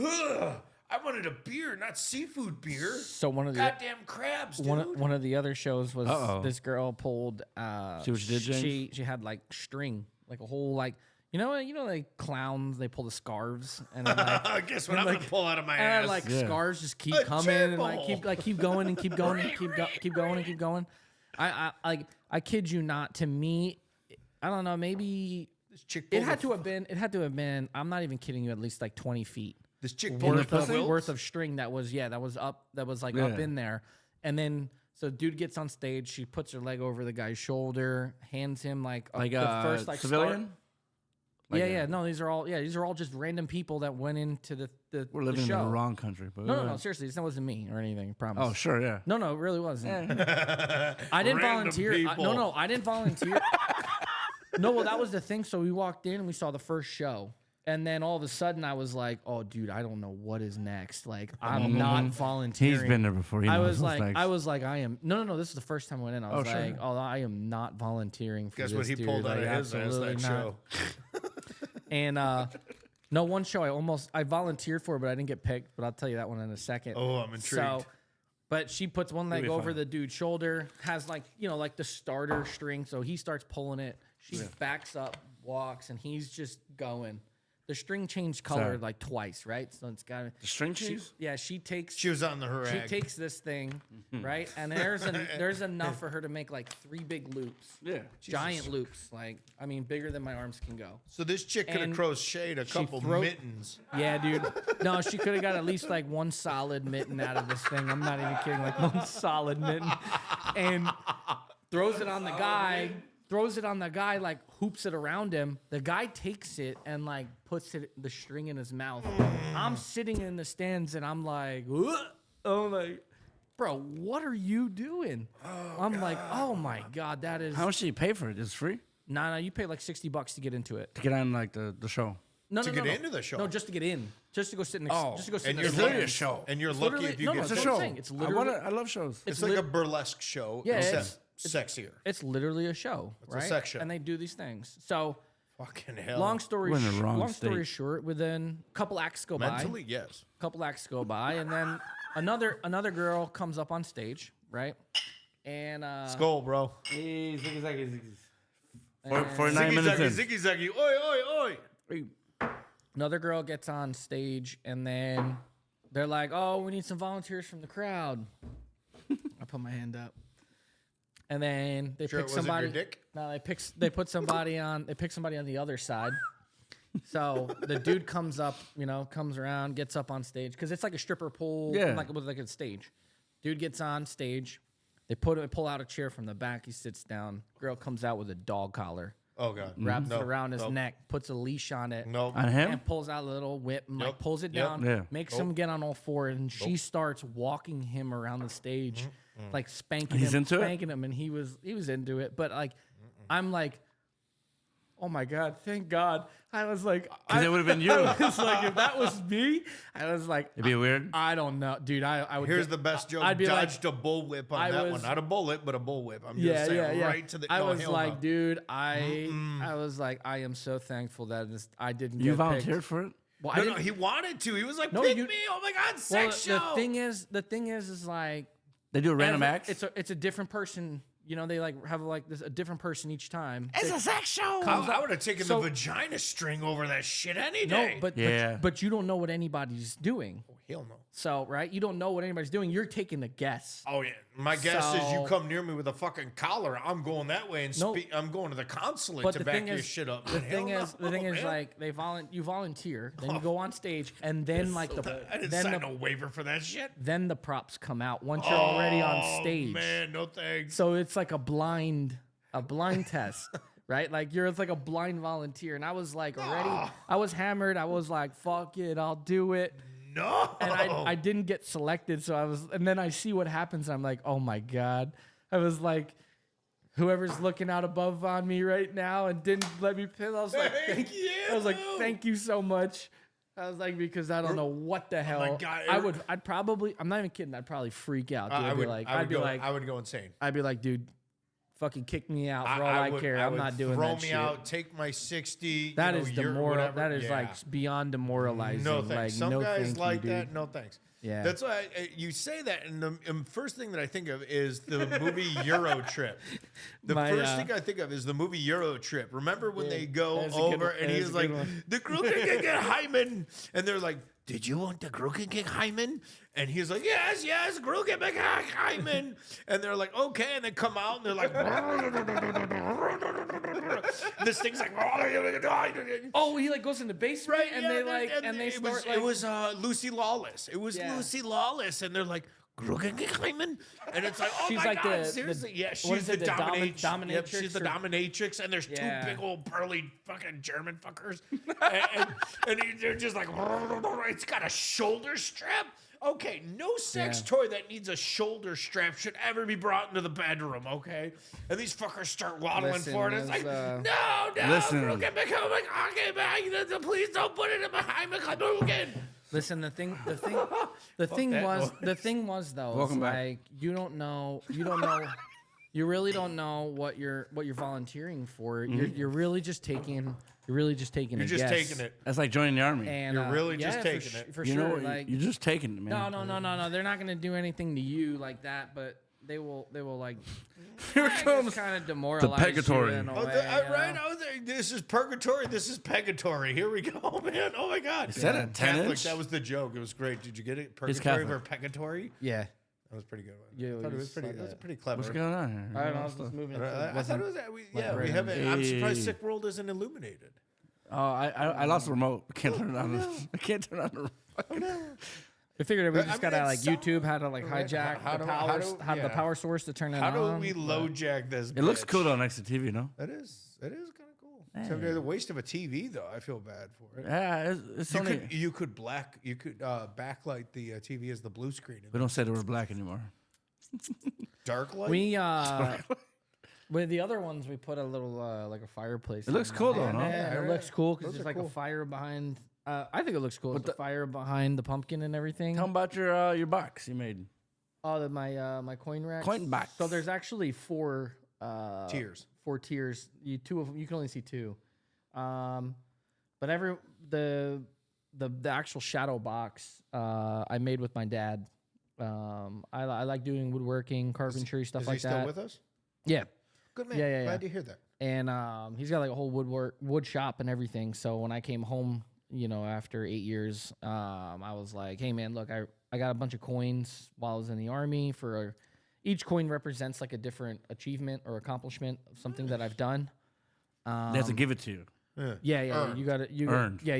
ugh, I wanted a beer, not seafood beer. So one of the Goddamn crabs, dude. one of the other shows was Uh-oh. this girl pulled. See what she did, James? She had like string, like a whole like like clowns, they pull the scarves and then, like, Guess what I'm gonna pull out of my ass? and like Yeah. scars just keep A coming and gerbil. keep going and keep going and keep going and keep going. I kid you not. To me, I don't know. Maybe This chick it pulled had a- to have been. It had to have been. I'm not even kidding you. At least like 20 feet This chick pulled worth a of, quilt. worth of string that was up. That was like up Yeah. in there. And then so dude gets on stage. She puts her leg over the guy's shoulder, hands him like Like the a first like civilian? Like yeah. No, these are all just random people that went into the We're the living in show. the wrong country. But No. Seriously, this wasn't me or anything. I promise. Oh, sure, yeah. No, it really wasn't. Yeah. I didn't Random volunteer. people. I didn't volunteer. No, well, that was the thing. So we walked in and we saw the first show. And then all of a sudden I was like, oh, dude, I don't know what is next. Like, I'm not volunteering. He's been there before. He I knows was what's like, next. I am. No, this is the first time I went in. I was sure. like, oh, I am not volunteering for Guess this, what he dude. pulled out Like, of his ass absolutely that not. show? And no, one show I volunteered for, but I didn't get picked. But I'll tell you that one in a second. Oh, I'm intrigued. So, but she puts one leg be over fun. the dude's shoulder, has like like the starter string, so he starts pulling it. She backs up, walks, and he's just going. The string changed color Sorry. like twice, right? So it's got The string cheese? Yeah, she takes She was on the she harag. takes this thing, right? And there's enough for her to make like 3 big loops. Yeah. Giant loops, like I mean, bigger than my arms can go. So this chick could have And crocheted a couple throw- mittens. Yeah, dude. No, she could have got at least like one solid mitten out of this thing. I'm not even kidding. Like one solid mitten, and throws it on the guy. Throws it on the guy, like hoops it around him. The guy takes it and like puts the string in his mouth. I'm sitting in the stands and I'm like, "Ugh." I'm like, bro, what are you doing? I'm like, oh my God, that is. How much did you pay for it? It's free? No, you pay like $60 to get into it. To get on, like, the show. No, To no, get no, no. into the show? No, just to get in. Just to go sit next. Oh, just to go sit And next you're to lucky. the a show. And you're literally- lucky if you no, get no, It's a That's what I'm show. saying. It's I literally- I love shows. It's lit- like a burlesque show, Yeah, except sexier. It's literally a show, a right? sex show. And they do these things. So Fucking hell. Long story We're in the wrong long story state. short, within a couple acts go Mentally, by. yes. Couple acts go by, and then another girl comes up on stage, right? And Skull, bro. Hey, ziggy, zaggy, ziggy. and 49 minutes in. Ziggy zaggy. Oi, oi, oi. another girl gets on stage, and then they're like, "Oh, we need some volunteers from the crowd." I put my hand up, and then they Sure, pick it wasn't somebody. your dick? No, they put somebody on. They pick somebody on the other side. So the dude comes up, comes around, gets up on stage because it's like a stripper pole, Yeah. with like a stage. Dude gets on stage. They pull out a chair from the back. He sits down. Girl comes out with a dog collar, Oh, God. wraps No, it around his no, neck, puts a leash on it, No. On him? and pulls out a little whip and like Yep. pulls it Yep. down, Yeah. makes him get on all four, and she starts walking him around the stage, like spanking He's him, into it? spanking him, and he was into it. But like, I'm like, oh my God, thank God. I was like, Because it would have been you. I was like, if that was me, I was like, It'd be weird. I don't know, dude. I would. Here's get- the best joke. I'd be like, Dodged a bullwhip on I that was- one. Not a bullet, but a bullwhip. I'm just yeah, saying yeah. right to the I no, was hell like, no. dude, I was like, I am so thankful that I didn't. You get volunteered picked. for it? Well, I No, didn't. no, he wanted to. He was like, No, pick you- me. Oh my God, Well, sex show. the thing is like They do a random act? It's a different person. They like have like this a different person each time. It's a sex show. I would have taken So- the vagina string over that shit any No, day. Yeah. but you don't know what anybody's doing. Hell no. So right, you don't know what anybody's doing. You're taking a guess. Oh yeah, my guess is you So- come near me with a fucking collar. I'm going that way and No. I'm going to the consulate But to the back thing your is, shit up. the Man, thing hell is, no, man. like you volunteer, then you go on stage, and then like I didn't sign no waiver for that shit. then the props come out once you're already on Oh, stage. man, no thanks. So it's like a blind test, right? Like it's like a blind volunteer. And I was like already, I was hammered. I was like, fuck it, I'll do it. No. And I didn't get selected. So and then I see what happens. I'm like, oh my God. I was like, whoever's looking out above on me right now and didn't let me piss. I was like, Thank you. I was like, thank you so much. I was like, because I don't know what the hell. God, I'd probably, I'm not even kidding. I'd probably freak out. Dude. I would go insane. I'd be like, dude, fucking kick me out for all I care. I'm would not doing throw that me shit. out, take my 60. That you is know, demoral. whatever. That is Yeah. like beyond demoralizing. No thanks. Like, Some no guys thank like you, that. dude. No thanks. Yeah. That's why you say that, and the first thing that I think of is the movie Euro Trip. The first thing I think of is the movie Euro Trip. Remember when they go that's a good over one. and That he's is a like, good one. the Grugenkig and they're like, did you want the Grugenkig? And he's like, yes, Grugenkig. And they're like, okay. And they come out and they're like, this thing's like, Oh, he like goes in the basement and yeah, they like and they it start was, like it was Lucy Lawless. It was Yeah. Lucy Lawless, and they're like Grugenkeimen, and it's like, oh She's my like God, the- seriously, yeah, what she's is the it, the dominatrix. Yep, dominatrix she's the or- dominatrix, and there's Yeah. two big old burly fucking German fuckers, and they're just like, it's got a shoulder strap. Okay, no sex Yeah. toy that needs a shoulder strap should ever be brought into the bedroom, okay? And these fuckers start waddling Listen, for it. It's like, there's, no, Listen. okay, back. Please don't put it in behind me. Listen, the thing that was though, Welcome it's back. like you really don't know what you're volunteering for. You're really just taking You're just guess. taking it. That's like joining the army. And You're really just yeah, taking for, it. for you sure. know, Like you're just taking it, man. no. They're not gonna do anything to you like that, but they will like Here comes kind of demoralize purgatory. you in a Oh, way, right? I was there. This is purgatory. This is pegatory. Here we go, man. Oh my God. Is that a 10 Catholic? inch? That was the joke. It was great. Did you get it? He's Purgatory Catholic. for pegatory? Yeah. That was pretty good. Yeah, I thought it we was pretty. saw That was that. pretty clever. What's going on here? I don't know. I was just moving. I thought it was. We have it. I'm surprised Sick World isn't illuminated. Oh, I lost the remote. I can't turn it on. I can't turn it on. I figured we I just mean, gotta like it's YouTube how to like Right. hijack How the do- power, how do- have the yeah. power source to turn it How on. do we low jack this? It looks bitch? cool though next to TV, no? It is. It is kind of cool. So the waste of a TV though. I feel bad for it. Yeah, it's only. You could backlight the TV as the blue screen. We don't say that we're black anymore. Dark light. We with the other ones we put a little like a fireplace. It looks cool though, no? Yeah, it looks cool because Those there's are like cool. a fire behind. I think it looks cool. With the fire behind the pumpkin and everything. Tell them about your box you made. Oh, my coin rack. Coin box. So there's actually four Tiers. 4 tiers. You can only see two. But the actual shadow box I made with my dad. I like doing woodworking, carpentry, stuff Is like he still that. with us? Yeah. Good man. Yeah. Glad to hear that. And he's got like a whole wood shop and everything. So when I came home, after 8 years, I was like, hey man, look, I got a bunch of coins while I was in the Army each coin represents like a different achievement or accomplishment of something that I've done. They have to give it to you. Yeah. Earned. You gotta Earned. you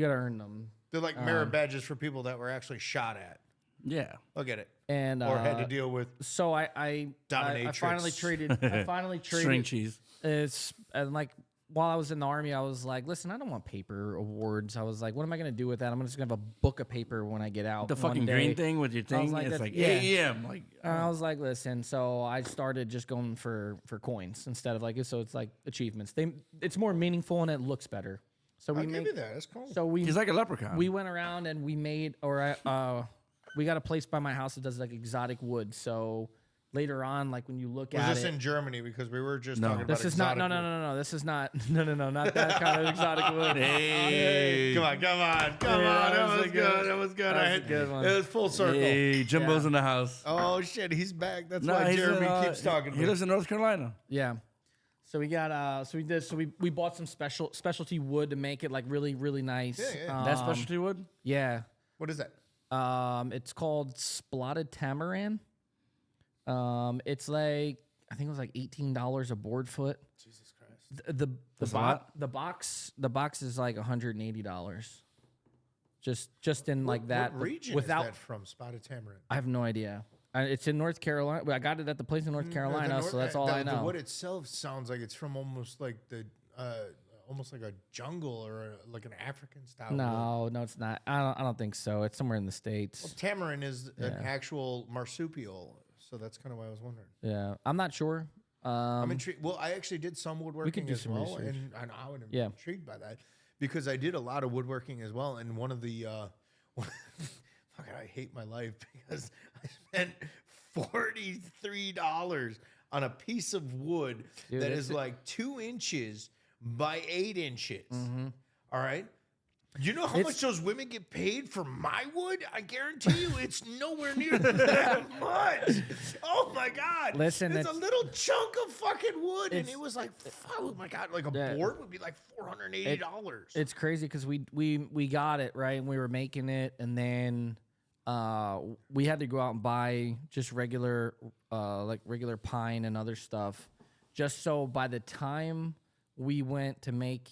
gotta earn them. They're like merit badges for people that were actually shot at. Yeah. I'll get it. And Or had to deal with. so I Dominatrix. finally traded. I finally String traded. cheese. And like while I was in the Army, I was like, listen, I don't want paper awards. I was like, what am I gonna do with that? I'm just gonna have a book of paper when I get out. The one fucking day. green thing with your thing. like, It's that's- like yeah. 8 a.m. Like, And I was like, listen. So I started just going for coins instead of like so it's like achievements. It's more meaningful and it looks better. So we I'll give make you that. That's cool. so we he's like a leprechaun. we went around and we made we got a place by my house that does like exotic wood. So later on, like when you look Was at this it, in Germany? Because we were just No. talking about this is not exotic no. wood. This is not not that kind of exotic wood. Hey. Come on. Yeah, That was good. That was good. that was a good one. It was full circle. Hey, Jimbo's Yeah. in the house. Oh, shit. He's back. That's No, why he's Jeremy in, keeps talking to He me. lives in North Carolina. Yeah. So we got we bought some specialty wood to make it like really really nice. Yeah. That specialty wood? Yeah. What is that? It's called spotted tamarin. It's like I think it was like $18 a board foot. Jesus Christ. That's a lot. The box is like $180. Just in like that What region without is that from? Spotted Tamarind. I have no idea. It's in North Carolina. I got it at the place in North Carolina, so that's all I know. The wood itself sounds like it's from almost like almost like a jungle or like an African style. wood. No, it's not. I don't think so. It's somewhere in the States. Tamarind is an Yeah. actual marsupial, so that's kind of why I was wondering. Yeah, I'm not sure. I'm intrigued. Well, I actually did some woodworking do as some well, research. and I would Yeah. intrigued by that because I did a lot of woodworking as well. And one of the, fuck, I hate my life because I spent $43 on a piece of wood Dude, that it's- is like 2 inches by 8 inches. Mm-hmm. All right. You know how much those women get paid for my wood? I guarantee you it's nowhere near that much. Oh my God. Listen, it's a it's- little chunk of fucking wood. And it's- it was like, oh my God, like a Yeah. board would be like $480. It's crazy because we got it right and we were making it, and then we had to go out and buy just regular pine and other stuff, just so by the time we went to make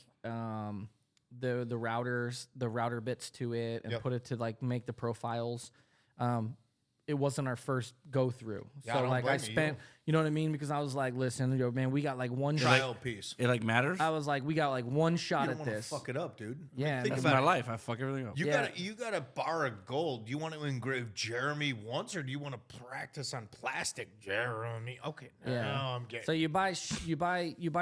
the router bits to it and Yep. put it to like make the profiles, it wasn't our first go through. Yeah, I So don't like I blame you. spent, you know what I mean? Because I was like, listen, yo, man, we got like one shot. Trial piece. It like matters. I was like, we got like one You shot don't at want to this. fuck it up, dude. Yeah, Think That's about my it. life. I fuck everything up. Yeah. You got a bar of gold. Do you want to engrave Jeremy once, or do you want to practice on plastic, Jeremy? Okay, now I'm getting. So you buy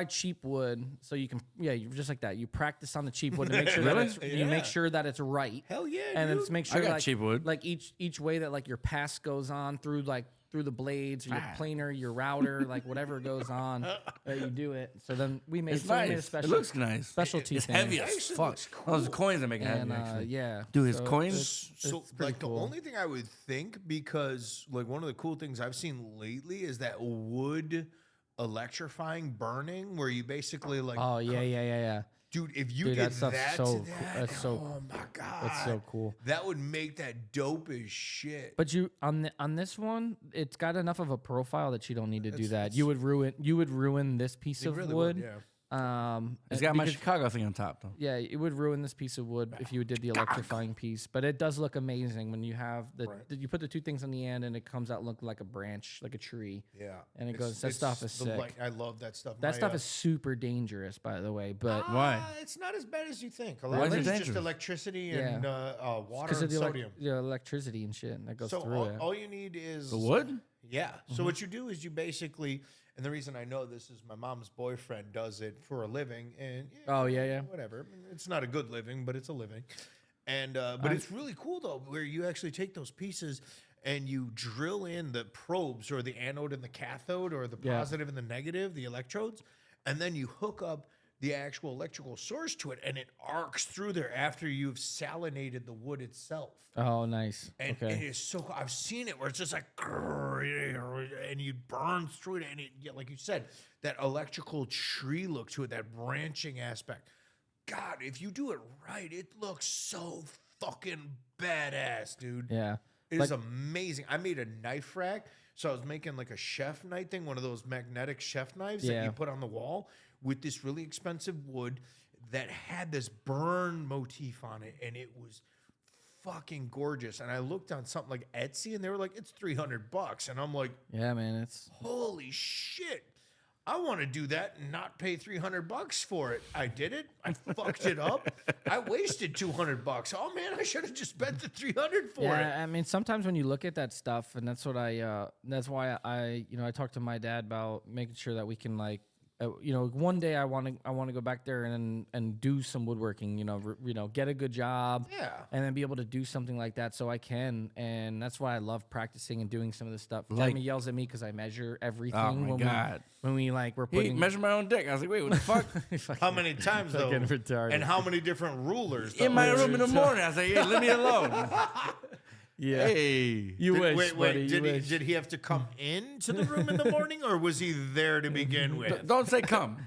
cheap wood, so you can you just like that. You practice on the cheap wood to make sure Really? that you Yeah. make sure that it's right. Hell yeah, and then dude. to make I sure got like cheap wood. like each way that like your pass goes on through the blades, or your planer, your router, like whatever goes on, that you do it. So then we made It's so we made a nice. It special looks nice. specialty It's thing. heavy It as actually fuck. looks Those cool. coins that make it heavy, and actually. yeah, Dude, his so coins? it's pretty Like cool. the only thing I would think, because like one of the cool things I've seen lately is that wood electrifying burning, where you basically like, Oh yeah. dude, if you Dude, get that stuff's that so to cool. that, That's so oh my God, That's so cool. That would make that dope as shit. But you on this one, it's got enough of a profile that you don't need to do that. it's- You would ruin this piece It of really wood. would, yeah. It's got my because- Chicago thing on top, though. Yeah, it would ruin this piece of wood if you did the electrifying piece. But it does look amazing when you have you put the two things on the end and it comes out looking like a branch, like a tree. Yeah, And it goes- that stuff is the sick. light- I love that stuff. That stuff is super dangerous, by the way. But Why? It's not as bad as you think. A Why lot is of it it's just dangerous? electricity and water because and of sodium. the electricity and shit that goes So through it. all you need is The wood? Yeah. Mm-hmm. So what you do is you basically, and the reason I know this is my mom's boyfriend does it for a living, and Oh, yeah. whatever. It's not a good living, but it's a living, and but it's really cool though, where you actually take those pieces and you drill in the probes, or the anode and the cathode, or the Yeah. positive and the negative, the electrodes, and then you hook up the actual electrical source to it, and it arcs through there after you've salinated the wood itself. Oh, nice. And Okay. it is so cool. I've seen it where it's just like, and you burn through it, and it, yeah, like you said, that electrical tree look to it, that branching aspect. God, if you do it right, it looks so fucking badass, dude. Yeah. It is amazing. I made a knife rack. So I was making like a chef knife thing, one of those magnetic chef knives that you put on the wall with this really expensive wood that had this burn motif on it. And it was fucking gorgeous. And I looked on something like Etsy and they were like, it's $300. And I'm like, Yeah, man. It's holy shit. I want to do that and not pay $300 for it. I did it. I fucked it up. I wasted $200. Oh man, I should have just spent the $300 for it. yeah. I mean, sometimes when you look at that stuff, and that's what that's why I talked to my dad about making sure that we can like, one day I want to go back there and do some woodworking. Get a good job. Yeah. And then be able to do something like that, so I can. And that's why I love practicing and doing some of this stuff. Like- Jeremy yells at me because I measure everything. Oh my God. When we like we're He putting measured my own dick. I was like, wait, what the fuck? How many times though? Fucking retarded. And how many different rulers? In my room in the morning. I was like, hey, leave me alone. Yeah. Hey. You wish, Wait, buddy. You did wish. he have to come into the room in the morning, or was he there to begin with? Don't say come.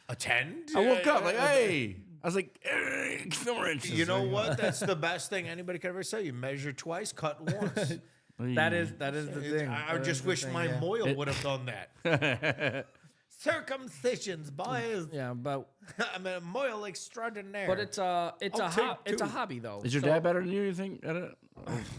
Attend? I woke up like, hey. I was like, hey, 4 inches. You know what? That's the best thing anybody could ever say. You measure twice, cut once. That is the thing. I That just is the wish thing, my yeah. Moyle would have done that. Circumcisions, boys. Yeah, but I'm a Moyle extraordinaire. but it's I'll take it's a two. hobby though. Is your dad better than you? You think? At it?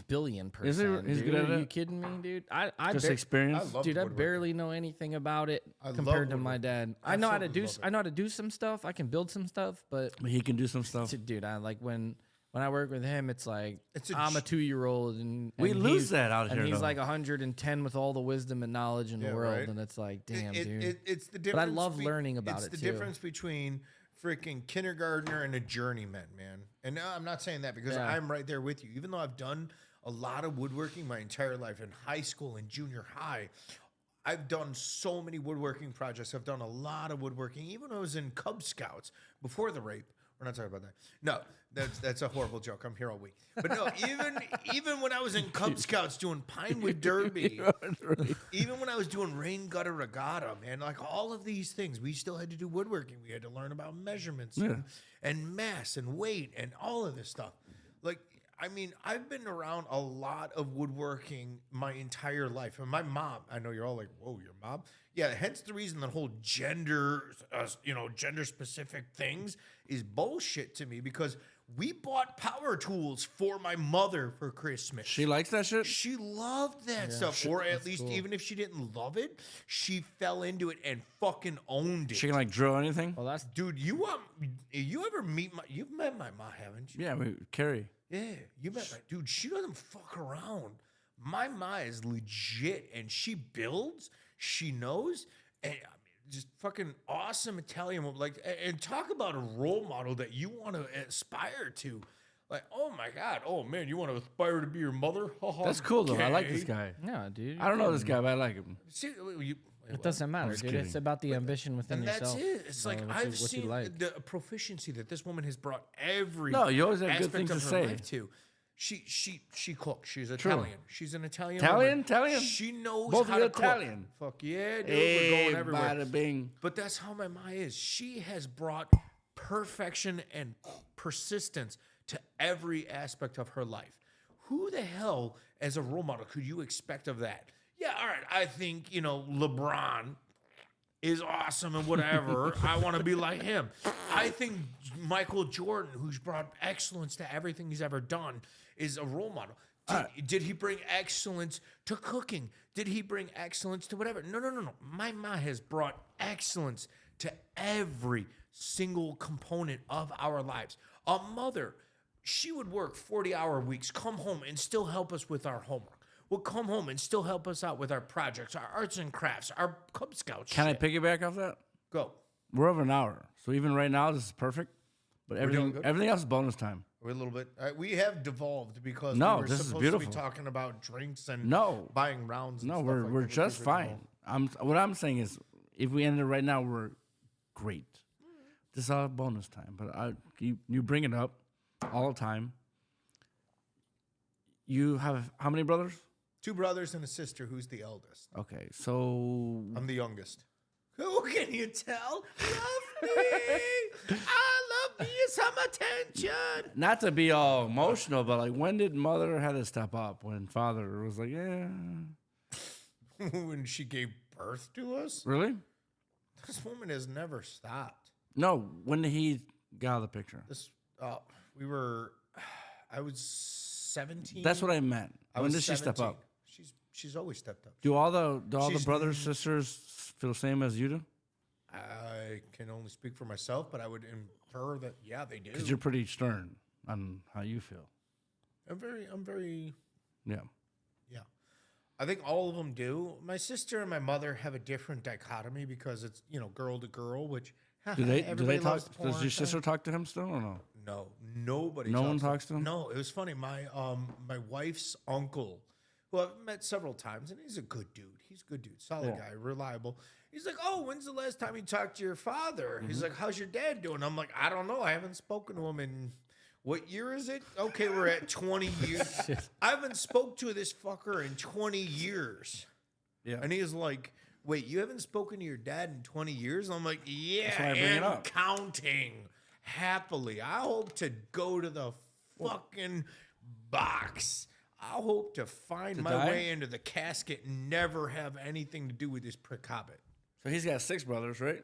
billion%? Is he? He's dude. good at Are you it? kidding me, dude? I Just bar- experience. love Dude, I woodworking. barely know anything about it love compared to my woodworking. dad. I know how to do. Absolutely love it. I know how to do some stuff. I can build some stuff, but But he can do some stuff. dude, I like when I work with him, it's like It's a I'm a j- 2-year-old, and We and lose he's- that out and here, he's though. like 110 with all the wisdom and knowledge in the Yeah, world, right. and it's like, damn, It- dude. it's the But difference. I love learning about it's it the too. difference between freaking kindergartner and a journeyman, man. And I'm not saying that because Yeah. I'm right there with you. Even though I've done a lot of woodworking my entire life in high school and junior high, I've done so many woodworking projects. I've done a lot of woodworking. Even when I was in Cub Scouts before the rape. We're not talking about that. No, that's a horrible joke. I'm here all week. But no, even when I was in Cub Scouts doing Pinewood Derby, even when I was doing rain gutter regatta, man, like all of these things, we still had to do woodworking. We had to learn about measurements and mass and weight and all of this stuff. Like, I mean, I've been around a lot of woodworking my entire life. And my mom, I know you're all like, whoa, your mom? Yeah, hence the reason that whole gender specific things is bullshit to me, because we bought power tools for my mother for Christmas. She likes that shit. She loved that stuff, or at least even if she didn't love it, she fell into it and fucking owned it. She can like drill anything. well, that's Dude, you ever meet you've met my mom, haven't you? Yeah, we carry. Yeah, you met my dude. She doesn't fuck around. My ma is legit, and she builds. She knows, and I mean, just fucking awesome Italian woman. Like, and talk about a role model that you want to aspire to. Like, oh my god, oh man, you want to aspire to be your mother? That's cool though. I like this Okay. guy. yeah, dude. I don't know this guy, but I like him. See, It doesn't matter, just dude. kidding. It's about the ambition within and that's yourself. it. It's like what I've you seen like. the proficiency that this woman has brought every No, you always have good aspect things of to her say. life to. She cooks. She's Italian. She's an Italian. Italian? woman. Italian? She knows Both how of you to cook. Italian. Fuck yeah, dude. Hey, We're going everywhere. bada bing. But that's how my ma is. She has brought perfection and persistence to every aspect of her life. Who the hell, as a role model, could you expect of that? Yeah, all right. I think, LeBron is awesome and whatever. I want to be like him. I think Michael Jordan, who's brought excellence to everything he's ever done, is a role model. Did he bring excellence to cooking? Did he bring excellence to whatever? No. My ma has brought excellence to every single component of our lives. A mother, she would work 40-hour weeks, come home and still help us with our homework. Would come home and still help us out with our projects, our arts and crafts, our Cub Scouts. Can I shit. piggyback off that? Go? We're over an hour, so even right now this is perfect. But doing everything good? everything else is bonus time. We're a little bit. We have devolved because No, we were this is supposed to beautiful. be talking about drinks and No. buying rounds. And No, stuff we're like we're that with just the fine. original. What I'm saying is, if we ended right now, we're great. This is all bonus time, but you bring it up all the time. You have how many brothers? 2 brothers and a sister. Who's the eldest? Okay, so I'm the youngest. Who can you tell? Love me. I love me some attention. not to be all emotional, but like when did mother have to step up when father was like, yeah, When she gave birth to us, really? this woman has never stopped. No, when did he got out of the picture? I was 17. That's what I meant. I When was did she step 17. up? She's always stepped up. Do all the She's brothers sisters feel the same as you do? I can only speak for myself, but I would infer that they do. Because you're pretty stern on how you feel. I'm very Yeah. yeah. I think all of them do. My sister and my mother have a different dichotomy because it's girl to girl, which Do they everybody talk? loves the porn Does your thing. sister talk to him still or no? No, nobody. No one talks to him? No, it was funny. My wife's uncle, who I've met several times, and he's a good dude. He's a good dude, solid guy, reliable. He's like, "Oh, when's the last time you talked to your father?" He's like, "How's your dad doing?" I'm like, "I don't know. I haven't spoken to him in what year is it? Okay, we're at 20 years. I haven't spoke to this fucker in 20 years." Yeah. And he is like, "Wait, you haven't spoken to your dad in 20 years?" I'm like, "Yeah, why I bring it and up. counting happily. I hope to go to the fucking box. I hope to find my die? way into the casket and never have anything to do with this prick hobbit." So he's got 6 brothers, right?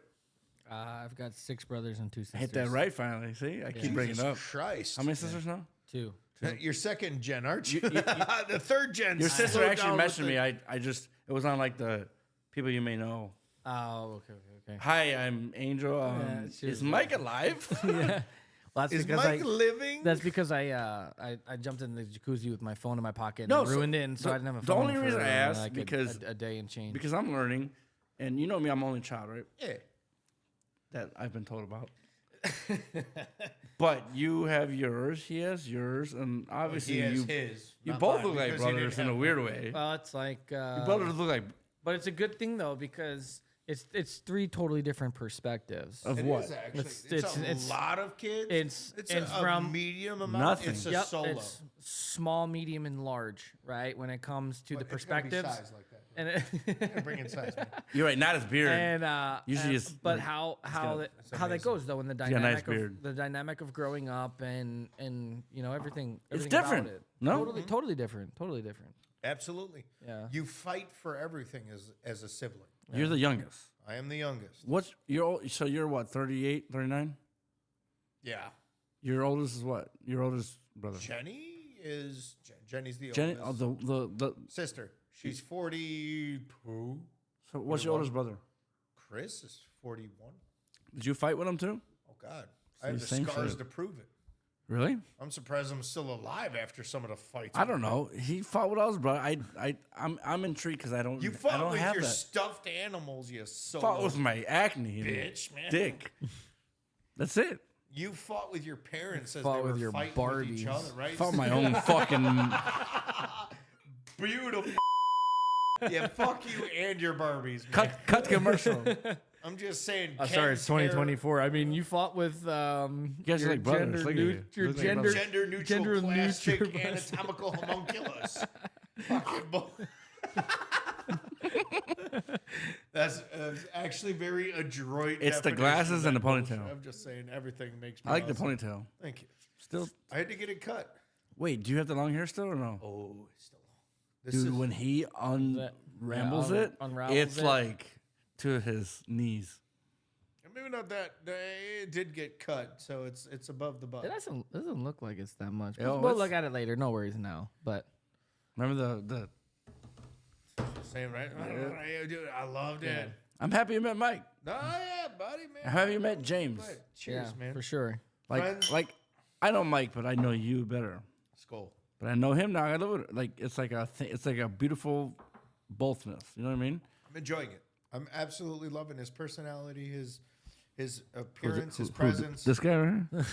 I've got 6 brothers and 2 sisters. Hit that right finally. See, I keep bringing it up. Christ. How many sisters now? 2. You're second gen, aren't you? The third gen. Your sister actually messaged me. I just it was on like the people you may know. Oh, okay. Hi, I'm Angel. she Is was- Mike alive? Yeah. Well, that's Is because Mike living? That's because I jumped in the jacuzzi with my phone in my pocket No, and so ruined it, and so the- I didn't have a the phone. only reason for, I asked like because- a day and change. because I'm learning, and you know me, I'm only child, right? Yeah. That I've been told about. But you have yours, he has yours, and obviously He has you his. you not both mine, look like because he didn't brothers in a have weird one. way. Well, it's like Your brothers look like but it's a good thing though because it's 3 totally different perspectives. of It what? is actually. It's- It's, it's- a lot of kids. it's a from medium amount. nothing. It's a Yep, solo. it's small, medium, and large, right? When it comes to the But it's gotta be perspectives. size like that. And Gotta bring in size, man. You're right, not his beard. Usually and- it's but like- how got- that amazing. goes though in the got a nice dynamic beard. of the dynamic of growing up and everything It's about different. it. No? totally different. Absolutely. Yeah. You fight for everything as a sibling. You're the youngest. I am the youngest. What's so you're what, 38, 39? Yeah. Your oldest is what? Your oldest brother. Jenny's the Jenny, oldest. the Sister. She's 42. so what's your oldest brother? Chris is 41. Did you fight with him too? Oh God. I have the same scars shit. to prove it. Really? I'm surprised I'm still alive after some of the fights. I don't know. He fought with us, bro. I'm intrigued because I don't. You I fought don't with have your that. stuffed animals, you Fought with my acne, and bitch, man. dick. That's it. You fought with your parents as Fought they were with your fighting with each Barbies. other, right? Fought my own fucking. Beautiful. Yeah, fuck you and your Barbies, man. Cut the commercial. I'm just saying. Sorry, Ken's it's hair- 2024. I mean, you fought with You guys are your like brothers. Look at you. your Look like gender brothers. Gender neutral Gender plastic neutral anatomical homunculus. Fucking That's actually very adroit. It's the definition glasses of and that the ponytail. bullshit. I'm just saying everything makes me I like the awesome. ponytail. Thank you. Still, I had to get it cut. wait. Do you have the long hair still or no? Oh, it's still long. This Dude, is when he unrambles yeah, it, unravels it's it. like to his knees. maybe not that. It did get cut, so it's above the butt. It doesn't look like it's that much. Oh, We'll it's- look at it later. No worries now. But Remember the. Same, right? Dude, I loved it. I'm happy you met Mike. Oh yeah, buddy, man. I'm happy you met James. But cheers, yeah, man. for sure. Friends. Like I know Mike, but I know you better. Skull. But I know him now. I love it. Like it's like it's like a beautiful bothness. You know what I mean? I'm enjoying it. I'm absolutely loving his personality, his appearance, his presence. This guy right here.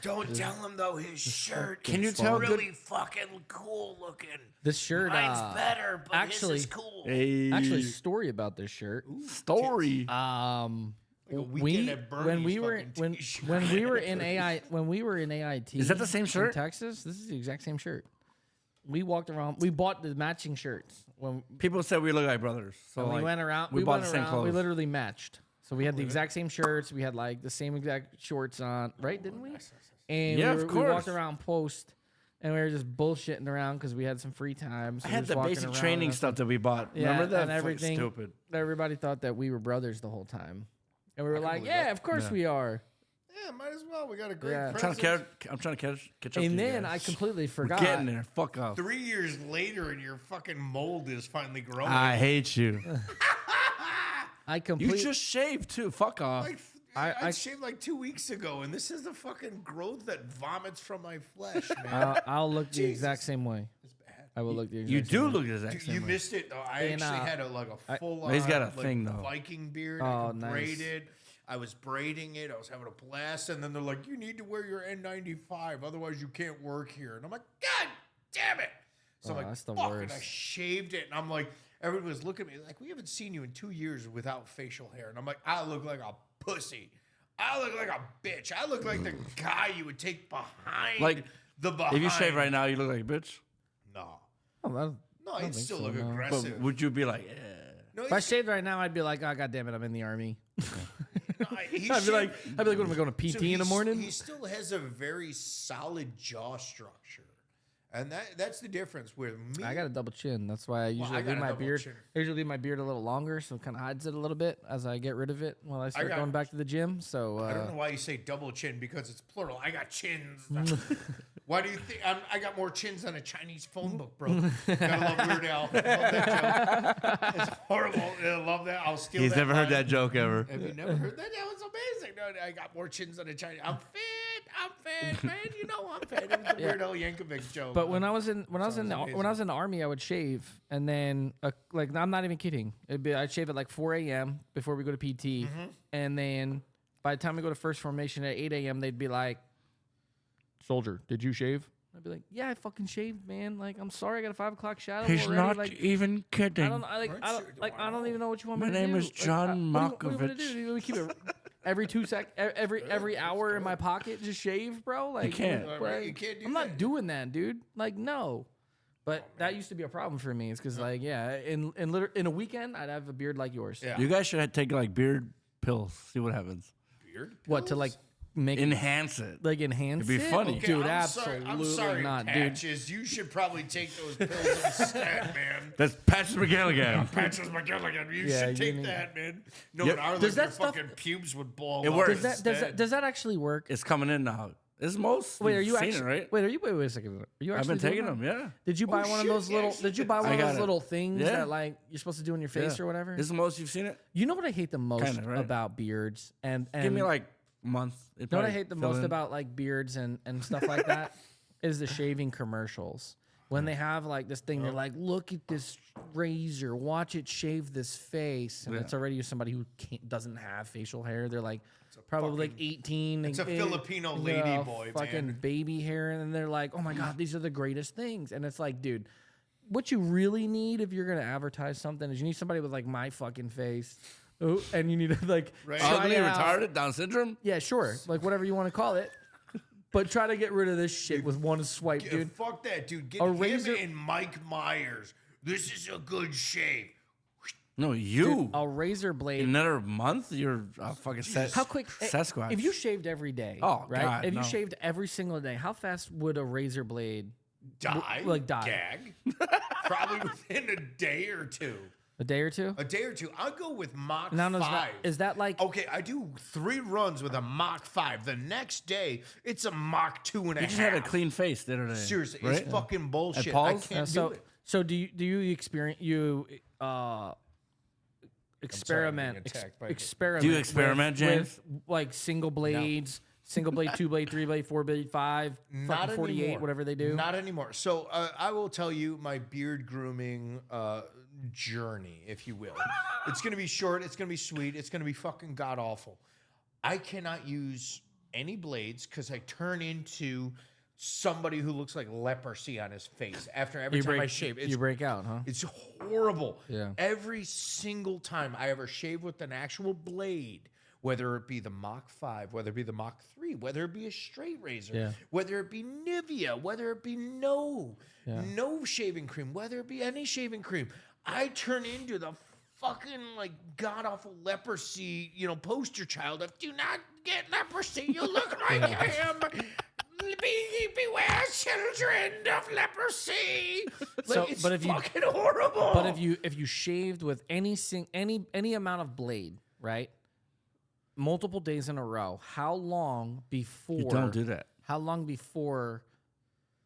Don't tell him though. His shirt. Can you is tell really fucking cool looking. This shirt, Mine's better, but actually- his is cool. Hey, actually, story about this shirt. story. Like a weekend at Bernie's when we were in AIT. Is that the same shirt? in Texas? This is the exact same shirt. We walked around. We bought the matching shirts when People said we look like brothers. So we like, went around. We bought the same We clothes. literally matched. So we had the exact same shirts. We had like the same exact shorts on, right? Didn't we? And Yeah, we of we walked course. around post, and we were just bullshitting around because we had some free time. So I we had were the just walking basic around training and stuff that we bought. Yeah, Remember that? and everything. Stupid. Everybody thought that we were brothers the whole time, and we were like, believe "Yeah, that. of course we are." Yeah, might as well. We got a great Yeah. I'm trying present. to catch up to And you then guys. I completely We're forgot. getting there. Fuck off. 3 years later, and your fucking mold is finally growing. I hate you. I You completely. just shaved too. Fuck off. Like, I- I shaved like 2 weeks ago, and this is the fucking growth that vomits from my flesh, man. I'll look the exact Jesus. same way. It's bad. I will look the exact You same do way. look the exact Dude, same you way. missed it. Though. I And, actually had a full He's got a like, thing, though. Viking beard. Oh, I could nice. braid it. I was braiding it. I was having a blast, and then they're like, "You need to wear your N95, otherwise you can't work here." And I'm like, "God damn it!" So I'm Oh, like, that's the "Fuck!" And I worst. shaved it, and I'm like, everybody was looking at me like, "We haven't seen you in 2 years without facial hair," and I'm like, "I look like a pussy. I look like a bitch. I look like the guy you would take behind Like, the behind." If you shave right now, you look like a bitch. no, Oh, that- no, I I don't still think look so, no. But aggressive. would you be like, yeah? No, if I shaved right now, I'd be like, "Oh, God damn it, I'm in the army." I'd I'd be like, "What am I going to PT in the morning?" He still has a very solid jaw structure, and that's the difference with me. I got a double chin. That's why I usually I got leave a my double beard. chin. I usually leave my beard a little longer, so it kind of hides it a little bit as I get rid of it while I start got- going back to the gym. So I don't know why you say double chin because it's plural. I got chins. Why do you think I got more chins than a Chinese phone book, bro? Gotta love Weird Al. Love that joke. It's horrible. I love that. I'll steal He's that never heard line. that joke ever. Have you never heard that? That was amazing. No, I got more chins than a Chinese. I'm fit, man. You know I'm fit. It was the Weird Al Yankovic joke. But when I was in amazing. the army, I would shave, and then like I'm not even kidding. I'd shave at like 4 a.m. before we go to PT, and then by the time we go to first formation at 8 a.m., they'd be like, "Soldier, did you shave?" I'd be like, "Yeah, I fucking shaved, man. Like, I'm sorry, I got a 5 o'clock shadow He's already. not like, even kidding. I don't, I don't even know what you want My me to do. name is John what do you want me to Malkovich. do? You want me to keep it every 2 every hour in my pocket, just shave, bro? Like, can't. Right, you can't do I'm that. not doing that, dude. Like, no. But that used to be a problem for me. It's because, like, yeah, in a weekend, I'd have a beard like yours. Yeah. You guys should take like beard pills. See what happens. Beard What, to, like, make Enhance it. like enhance It'd be it? funny. Dude, I'm absolutely sorry, not, dude. Patches. You should probably take those pills instead, man. That's Patrick McGilligan. Patches McGilligan. You Yeah, should you take need- that, man. No, Yep. but our Does your that stuff- fucking pubes would blow It up works. Does that actually work? It's coming in now. It's most. Wait, are you've you seen actually? it, right? Wait, wait a second. Are you I've actually been doing taking that? them. Yeah. Did you buy Oh, one of shit, those yeah, little? shit. Did you buy one I of got those it. little things Yeah. that like you're supposed to do on your face Yeah. or whatever? This is the most you've seen it. You know what I hate the most Kinda, right? about beards and Give me like a month. you know what I hate the most about like beards and stuff like that is the shaving commercials. When they have like this thing, they're like, "Look at this razor, watch it shave this face," and Yeah. it's already somebody who doesn't have facial hair. They're like probably like 18. It's a and- Filipino you lady know, boy, fucking man. baby hair, and then they're like, "Oh my god, these are the greatest things," and it's like, dude. What you really need if you're gonna advertise something is you need somebody with like my fucking face, oh, and you need to like Right. try Ugly, it out. retarded, Down syndrome. Yeah, sure. Like whatever you want to call it. But try to get rid of this shit with one swipe, dude. Fuck that, dude. Get A him razor- and Mike Myers. This is a good shave. No, you. A razor In blade. another month, you're fucking set. How quick? Sasquatch. If you shaved every day, Oh, right? God, if no. you shaved every single day, how fast would a razor blade? Die. Like die. Gag. Probably within a day or two. A day or two? A day or two. I'll go with Mach Now, 5. is that like? Okay, I do 3 runs with a Mach 5. The next day, it's a Mach 2.5. You just had a clean face the other day. Seriously, right? it's fucking bullshit. Paul's? I can't so do it. so do you experiment experiment being attacked by- experiment? Do you experiment, with, James? With like single blades, single blade, 2 blade, 3 blade, 4 blade, 5, Not fucking 48, anymore. whatever they do. Not anymore. So I will tell you my beard grooming journey, if you will. It's going to be short. It's going to be sweet. It's going to be fucking god awful. I cannot use any blades because I turn into somebody who looks like leprosy on his face after every time I shave. You break out, huh? It's horrible. Yeah. Every single time I ever shave with an actual blade, whether it be the Mach 5, whether it be the Mach 3, whether it be a straight razor, whether it be Nivea, whether it be no shaving cream, whether it be any shaving cream, I turn into the fucking like god awful leprosy, poster child of do not get leprosy. You look like him. Beware, children of leprosy. Like, it's fucking horrible. But if you shaved with any amount of blade, right, multiple days in a row, how long before You don't do that. How long before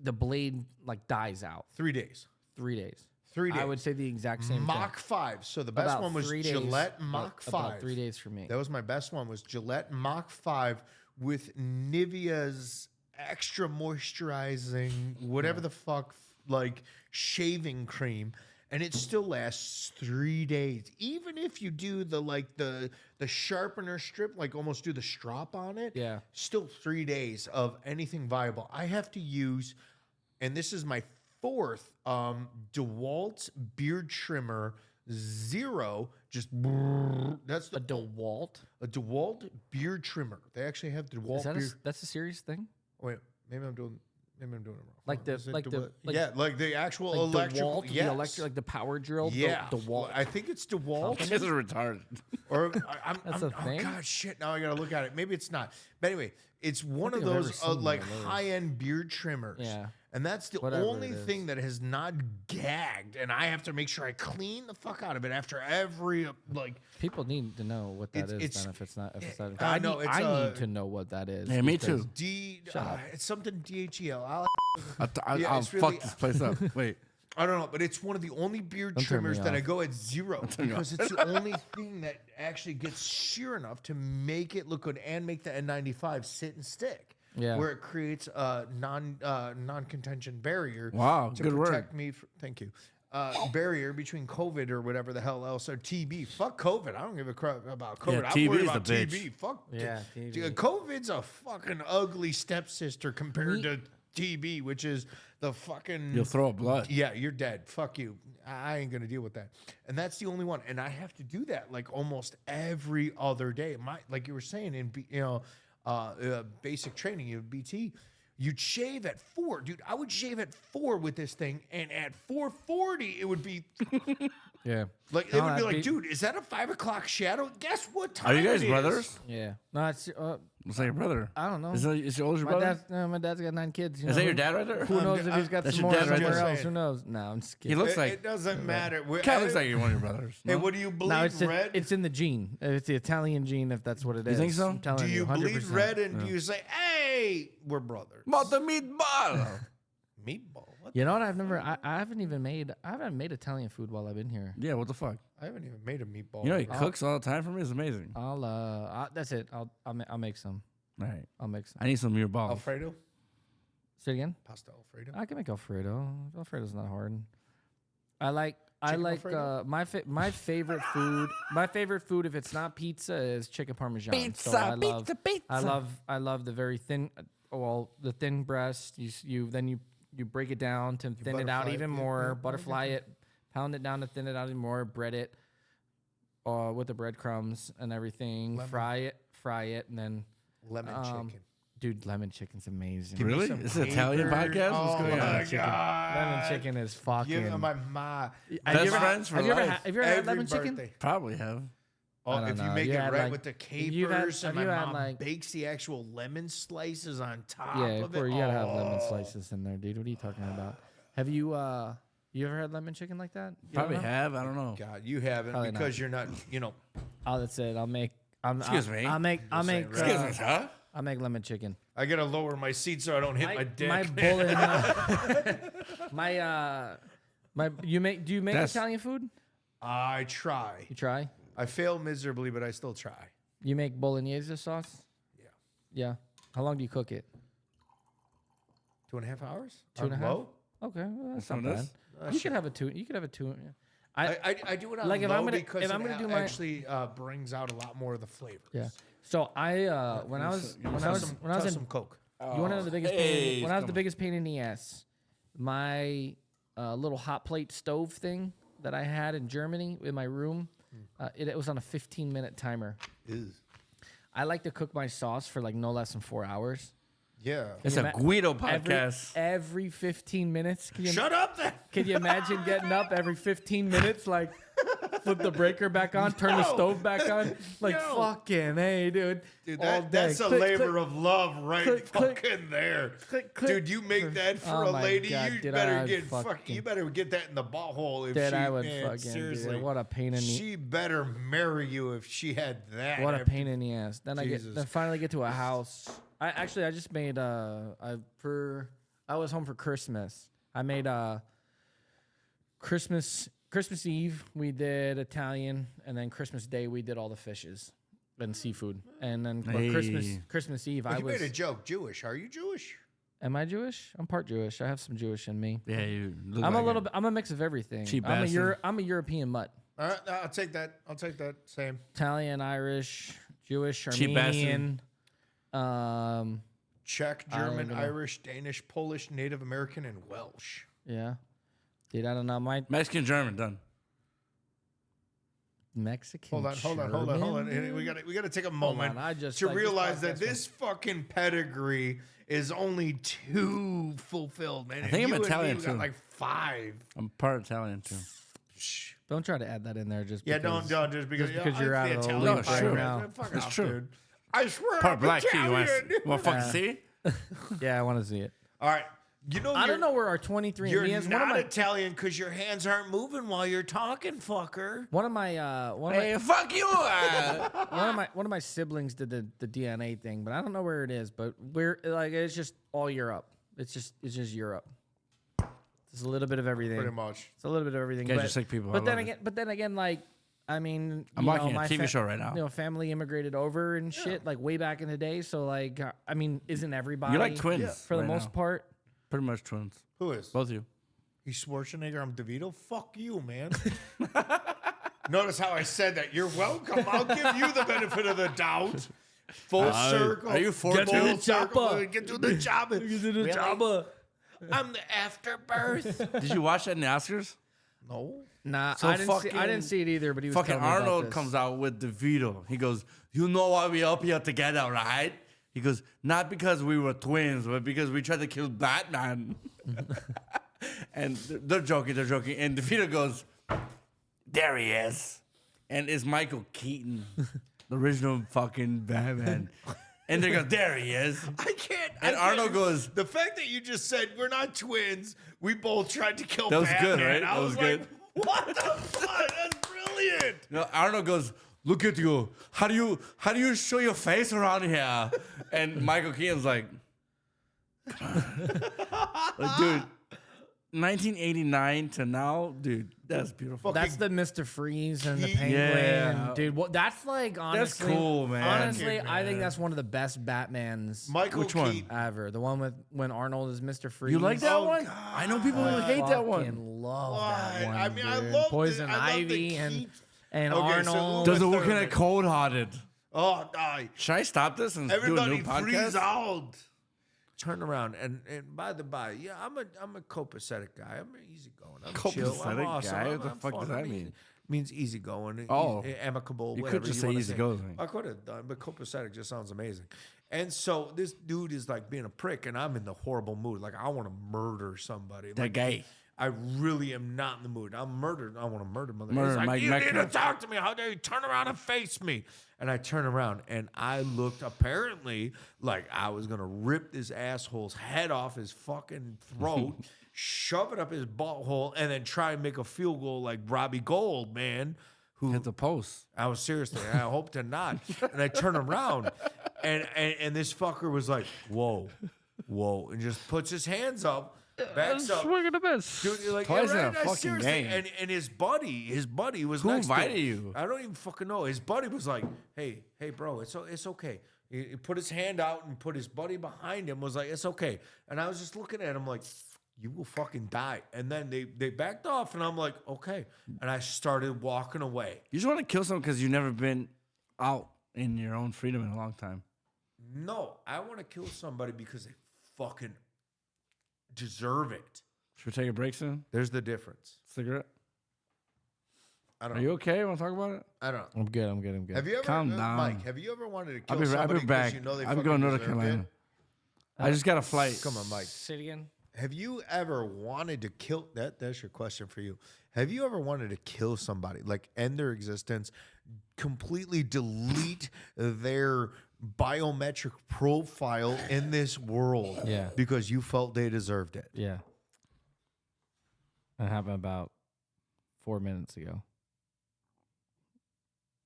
the blade like dies out? 3 days. 3 days. 3 days. I would say the exact same Mach thing. 5. So the best About one was 3 days, Gillette Mach 5. About 3 days for me. That was my best one. Was Gillette Mach 5 with Nivea's extra moisturizing, whatever the fuck, like shaving cream, and it still lasts 3 days. Even if you do the sharpener strip, like almost do the strop on it, still 3 days of anything viable. I have to use, and this is my fourth, DeWalt beard trimmer 0. Just that's the a DeWalt beard trimmer. They actually have DeWalt beard. That's a serious thing. Wait, maybe I'm doing it wrong. Like Is it like the actual like electrical. DeWalt, Yes. the electric, like the power drill. Yeah, DeWalt. I think it's DeWalt. This is retarded. Or That's a thing? Oh god, shit! Now I gotta look at it. Maybe it's not. But anyway, it's one of think I've ever those seen like one of those. high-end beard trimmers. Yeah. And that's the Whatever only it is. thing that has not gagged, and I have to make sure I clean the fuck out of it after every like. People need to know what that It's- is. it's- Then if it's not, I know, it's, I need to know what that is. Yeah, me because- too. It's something DHEL. I'll it's fuck really- this place up. Wait. I don't know, but it's one of the only beard Don't turn me trimmers that I off. go at 0 because it's the only thing that actually gets sheer enough to make it look good and make the N95 sit and stick. Yeah. Where it creates a non-contention barrier. Wow, to good word. protect me. Thank you. Barrier between COVID or whatever the hell else, or TB. Fuck COVID. I don't give a crap about COVID. Yeah, I'm TB worried is about the TB. bitch. Fuck. Yeah, TB. COVID's a fucking ugly stepsister compared to TB, which is the fucking. You'll throw up blood. Yeah, you're dead. Fuck you. I ain't gonna deal with that. And that's the only one. And I have to do that like almost every other day. Like you were saying in basic training, BT, you'd shave at 4, dude. I would shave at 4 with this thing, and at 4:40 it would be Yeah. like it No, would be that'd like, be- dude, is that a 5 o'clock shadow? Guess what time? Are you guys it is? brothers? Yeah. No, it's It's like your brother. I don't know. Is your older my brother? dad's got 9 kids. You Is know, that your dad right there? Who knows if he's got That's some your more dad right somewhere there? else? Who knows? No, I'm just He kidding. looks like. It doesn't matter. Kind of looks like you're one of your brothers. Hey, no? what do you bleed No, it's red? it's in the gene. It's the Italian gene, if that's what it is. think so? I'm telling do you bleed 100%. red and do you say, "Hey, we're brothers"? About the meatball. Meatball. What? You know what? I haven't made Italian food while I've been here. Yeah, what the fuck? I haven't even made a meatball. You know he cooks all the time for me. It's amazing. That's it. I'll make some. All right. I'll make some. I need some of your balls. Alfredo, Say it again. pasta Alfredo. I can make Alfredo. Alfredo's not hard. I like Chicken Alfredo? my favorite food. My favorite food, if it's not pizza, is chicken parmesan. Pizza, So I love, pizza. I love the very thin. Well, the thin breast. You break it down to thin it out butterfly it, even yeah, more. yeah, Butterfly it, pound it down to thin it out even more. Bread it, with the breadcrumbs and everything. Lemon. Fry it, and then Lemon chicken. dude, lemon chicken's amazing. Give me Really? some This is an Italian capers. podcast? What's Oh going on? my Chicken. god! Lemon chicken is fucking. Give me my ma. Best friends for have you ever life. had, have you ever had Every lemon chicken? birthday. Probably have. Oh, I don't if you know. make You it had, right like- with the you've had- capers, have and you my had, mom like- bakes the actual lemon slices on top Yeah, of it. Corey, you gotta have lemon Oh. slices in there, dude. What are you talking about? Have you ever had lemon chicken like that? You Probably don't know? have. I don't know. God, you haven't Probably because you're not. Oh, that's it. Excuse me. I'll make Excuse me, huh? I'll make lemon chicken. I gotta lower my seat so I don't hit my dick. My bullet. Do you make That's- Italian food? I try. You try. I fail miserably, but I still try. You make bolognese sauce? Yeah. Yeah. How long do you cook it? 2.5 hours. 2.5? Low? Okay, well, that's Some not of bad. this? You could have a two. You could have a two. Yeah. I do it on Like, if low I'm gonna- because if I'm gonna do my- actually brings out a lot more of the flavors. Yeah. So when I was in some Coke. you want to know the biggest hey, pain, when I was the come on. biggest pain in the ass, my little hot plate stove thing that I had in Germany in my room, it was on a 15-minute timer. Ew. I like to cook my sauce for like no less than 4 hours. Yeah. It's you a ima- Guido podcast. Every 15 minutes. Shut up then. Can you imagine getting up every 15 minutes, like flip the breaker back on, turn the stove back on? Like, No. fucking, hey, dude. Dude, all day. that's a Click, labor click, of love right click, fucking click. there. Click, click. Dude, you make that for Oh a my lady, God, you dude, better I'd get fucking- you better get that in the butthole if Dude, she I would man, fucking, seriously. dude, what a pain in the She better marry you if she had that. What a pain in the ass. Then Jesus. then finally get to a house. I just made I was home for Christmas. I made Christmas Eve we did Italian, and then Christmas Day we did all the fishes and seafood. And then but Hey. Christmas Eve Well, I you was made a joke. Jewish. Are you Jewish? Am I Jewish? I'm part Jewish. I have some Jewish in me. Yeah, you. Look I'm like a little it. bit I'm a mix of everything. Cheap I'm bastard. I'm a European mutt. All right, I'll take that. I'll take that. Same. Italian, Irish, Jewish, Cheap bastard. Armenian. Czech, I don't German, even know. Irish, Danish, Polish, Native American, and Welsh. Yeah. Dude, I don't know. My Mexican, German, done. Mexican. Hold on. German? We got to take a Hold moment on, I just to like, this realize that podcast this fucking pedigree is only 2 fulfilled, man. I think I'm And Italian, we got too. like 5. I'm part Italian too. Shh. Don't try to add that in there just Yeah, because. don't just because, just because yeah, you're I'm out of the Italian loop part, right man. now. Fuck It's off, true. dude. I swear Part I'm black too. You want Italian. to fucking see? Yeah, I want to see it. All right. You know I you're- don't know where our 23 You're and me is. not Italian because your hands aren't moving while you're talking, fucker. One of my Hey, fuck you! one of my siblings did the DNA thing, but I don't know where it is. But we're like it's just all Europe. It's just Europe. It's a little bit of everything. Pretty much. It's a little bit of everything. Guys but, are sick people. I But then love it. again, like I mean, I'm you watching know, a my TV show right now. You know, family immigrated over and shit, like way back in the day. So like, I mean, isn't everybody? You're like twins Yeah. for the right most now. part. Pretty much twins. Who is? Both of you. He's Schwarzenegger. I'm DeVito. Fuck you, man. Notice how I said that. You're welcome. I'll give you the benefit of the doubt. Full circle. are you Full 4'2"? circle. Get to the chopper. Get to the chopper. Really? I'm the afterbirth. Did you watch that in the Oscars? No. Nah, So I didn't fucking- see it either. But he was Fucking telling me about Arnold this. comes out with DeVito. He goes, "You know why we up here together, right?" He goes, "Not because we were twins, but because we tried to kill Batman." And they're joking. And DeVito goes, "There he is," and it's Michael Keaton, the original fucking Batman. And they go, "There he is." I can't. And Arnold goes, The fact that you just said we're not twins, we both tried to kill That was Batman. good, right? I That was was like, good. what the fuck? That's brilliant. No, Arnold goes, "Look at you. How do you show your face around here?" And Michael Keaton's like, dude, 1989 to now, dude, that's beautiful. That's the Mr. Freeze and the He- Penguin, Yeah. dude. What that's like, honestly, cool, man. Honestly, Fucking I think man. that's one of the best Batmans Michael Which one? Keaton. ever. The one with when Arnold is Mr. Freeze. You like that Oh, one? God. I know people I who hate that fucking one. love Why? that one. I mean, I dude. love Poison I love the Ivy Keaton- and Okay, so Arnold. Does Does it With work in the- a cold-hearted? Oh, die. Should I stop this and do a Everybody new freeze podcast? out. Turn around and by the by, yeah, I'm a copacetic guy. I'm easygoing. I'm chill. I'm Copacetic awesome. guy? I'm, What the I'm fuck fun. does that I mean, mean? Means easygoing. Oh. Amicable. You whatever could just say wanna easygoing. I could have done, but copacetic just sounds amazing. And so this dude is like being a prick, and I'm in the horrible mood. Like I want to murder somebody. That Like, guy. I really am not in the mood. I'm murdered. I want to murder mother. Murder He's like, Mike you need to Metcalf. talk to me. How dare you turn around and face me? And I turn around and I looked apparently like I was gonna rip this asshole's head off his fucking throat, shove it up his butthole, and then try and make a field goal like Robbie Gold, man. Who Hit the post. I was seriously, I hope to not. And I turn around and this fucker was like, whoa, and just puts his hands up, backs up. Swing a miss. Dude, you're like, Twice yeah, in a right, fucking seriously. game. And his buddy was Who next to invited him. you? I don't even fucking know. His buddy was like, hey, bro, it's okay. He put his hand out and put his buddy behind him, was like, it's okay. And I was just looking at him like, you will fucking die. And then they backed off, and I'm like, okay. And I started walking away. You just want to kill someone because you've never been out in your own freedom in a long time. No, I want to kill somebody because they fucking deserve it. Should we take a break soon? There's the difference. Cigarette? I don't Are you okay? Want to talk about it? I don't know. I'm good. I'm good. I'm good. Have you ever, Calm down. Mike? Have you ever wanted to I'll kill be somebody back. because you know they I'll be fucking going to North deserved Carolina. it? I just got a flight. Come on, Mike. Say it again. Have you ever wanted to kill that? That's your question for you. Have you ever wanted to kill somebody, like end their existence, completely delete their biometric profile in this world Yeah. because you felt they deserved it? Yeah. That happened about 4 minutes ago.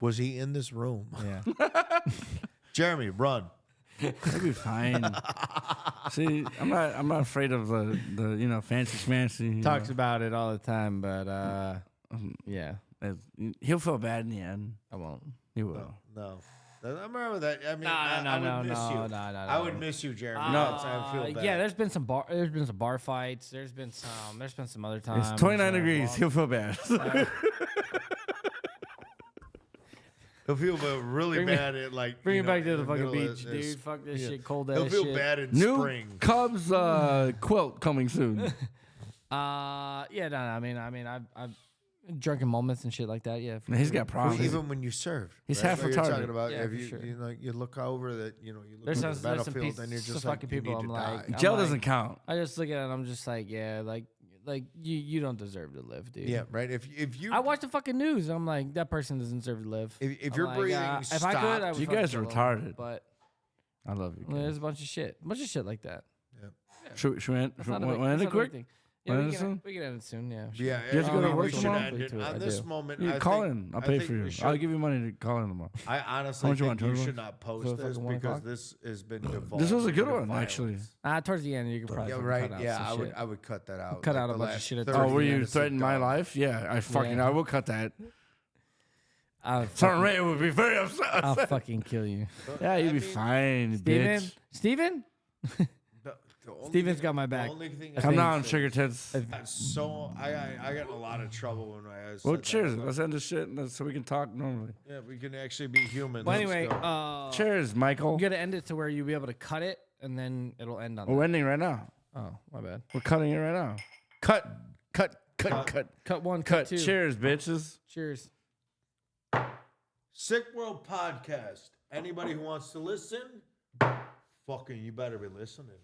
Was he in this room? Yeah. Jeremy, run. I'll be fine. See, I'm not afraid of the fancy schmancy. Talks about it all the time, but yeah, He'll feel bad in the end. I won't. He will. No. I remember that. I mean, No, I would miss you. no. I would miss you, Jeremy. No. I feel bad. Yeah, there's been some bar fights. There's been some other times. It's 29 degrees. He'll feel bad. He'll feel really Bring me- bad at like. Bring you it know, back to in the fucking middle of beach, this- dude. Fuck this yeah. shit, cold ass He'll feel shit. bad in New spring. Cubs quilt coming soon. Yeah, no, I mean, I've drunken moments and shit like that. Yeah, He's got Well, problems. even when you served, He's right? half What you're retarded. talking about, Yeah, if for you, sure. you look over that, you look There's over some- the there's some battlefield, and you're pieces just of like, fucking you people, need to I'm like, die. Jail I'm doesn't count. I just look at it and I'm just like, yeah, like you don't deserve to live, dude. Yeah, right. If you, I watch the fucking news. And I'm like, that person doesn't deserve to live. if I'm your like, breathing if I could, I would stopped, You fucking guys are kill 'em, retarded. But I love you. there's a bunch of shit like that. Should we end That's not a big- want to end that's it not a big quick? thing. Yeah, Wanna we end it can, soon? we can end it soon. Yeah. Sure. yeah, You have to go to we work should tomorrow? end it. I On do. this moment, You I call think- in. I'll I pay think for we you. should- I'll give you money to call in tomorrow. I How honestly much you think want, you 12? should not post So this fucking 1 because o'clock? this has been devolved. This was a good into one, actually. violence. Towards the end, you could probably Yeah, fucking right. cut out Yeah, some shit. I would cut that out. Cut out the a bunch of last shit at 30 the Oh, were you minutes is threatening my done. life? Yeah, I will cut that. I'll Sergeant fucking, Ray would be very upset. I'll fucking kill you. Yeah, you'll I be mean, fine, Steven? bitch. Steven? The only Steven's thing- got my the back. only thing Come I down, say- sugar tits. So I got in a lot of trouble when I was. Well, cheers. Let's end this shit so we can talk normally. Yeah, we can actually be human. Well, Let's anyway, go. Cheers, Michael. I'm gonna end it to where you'll be able to cut it, and then it'll end on. We're that. ending right now. Oh, my bad. We're cutting it right now. Cut. Cut one, Cut. cut two. Cheers, bitches. Cheers. Sick World Podcast. Anybody who wants to listen, fucking, you better be listening.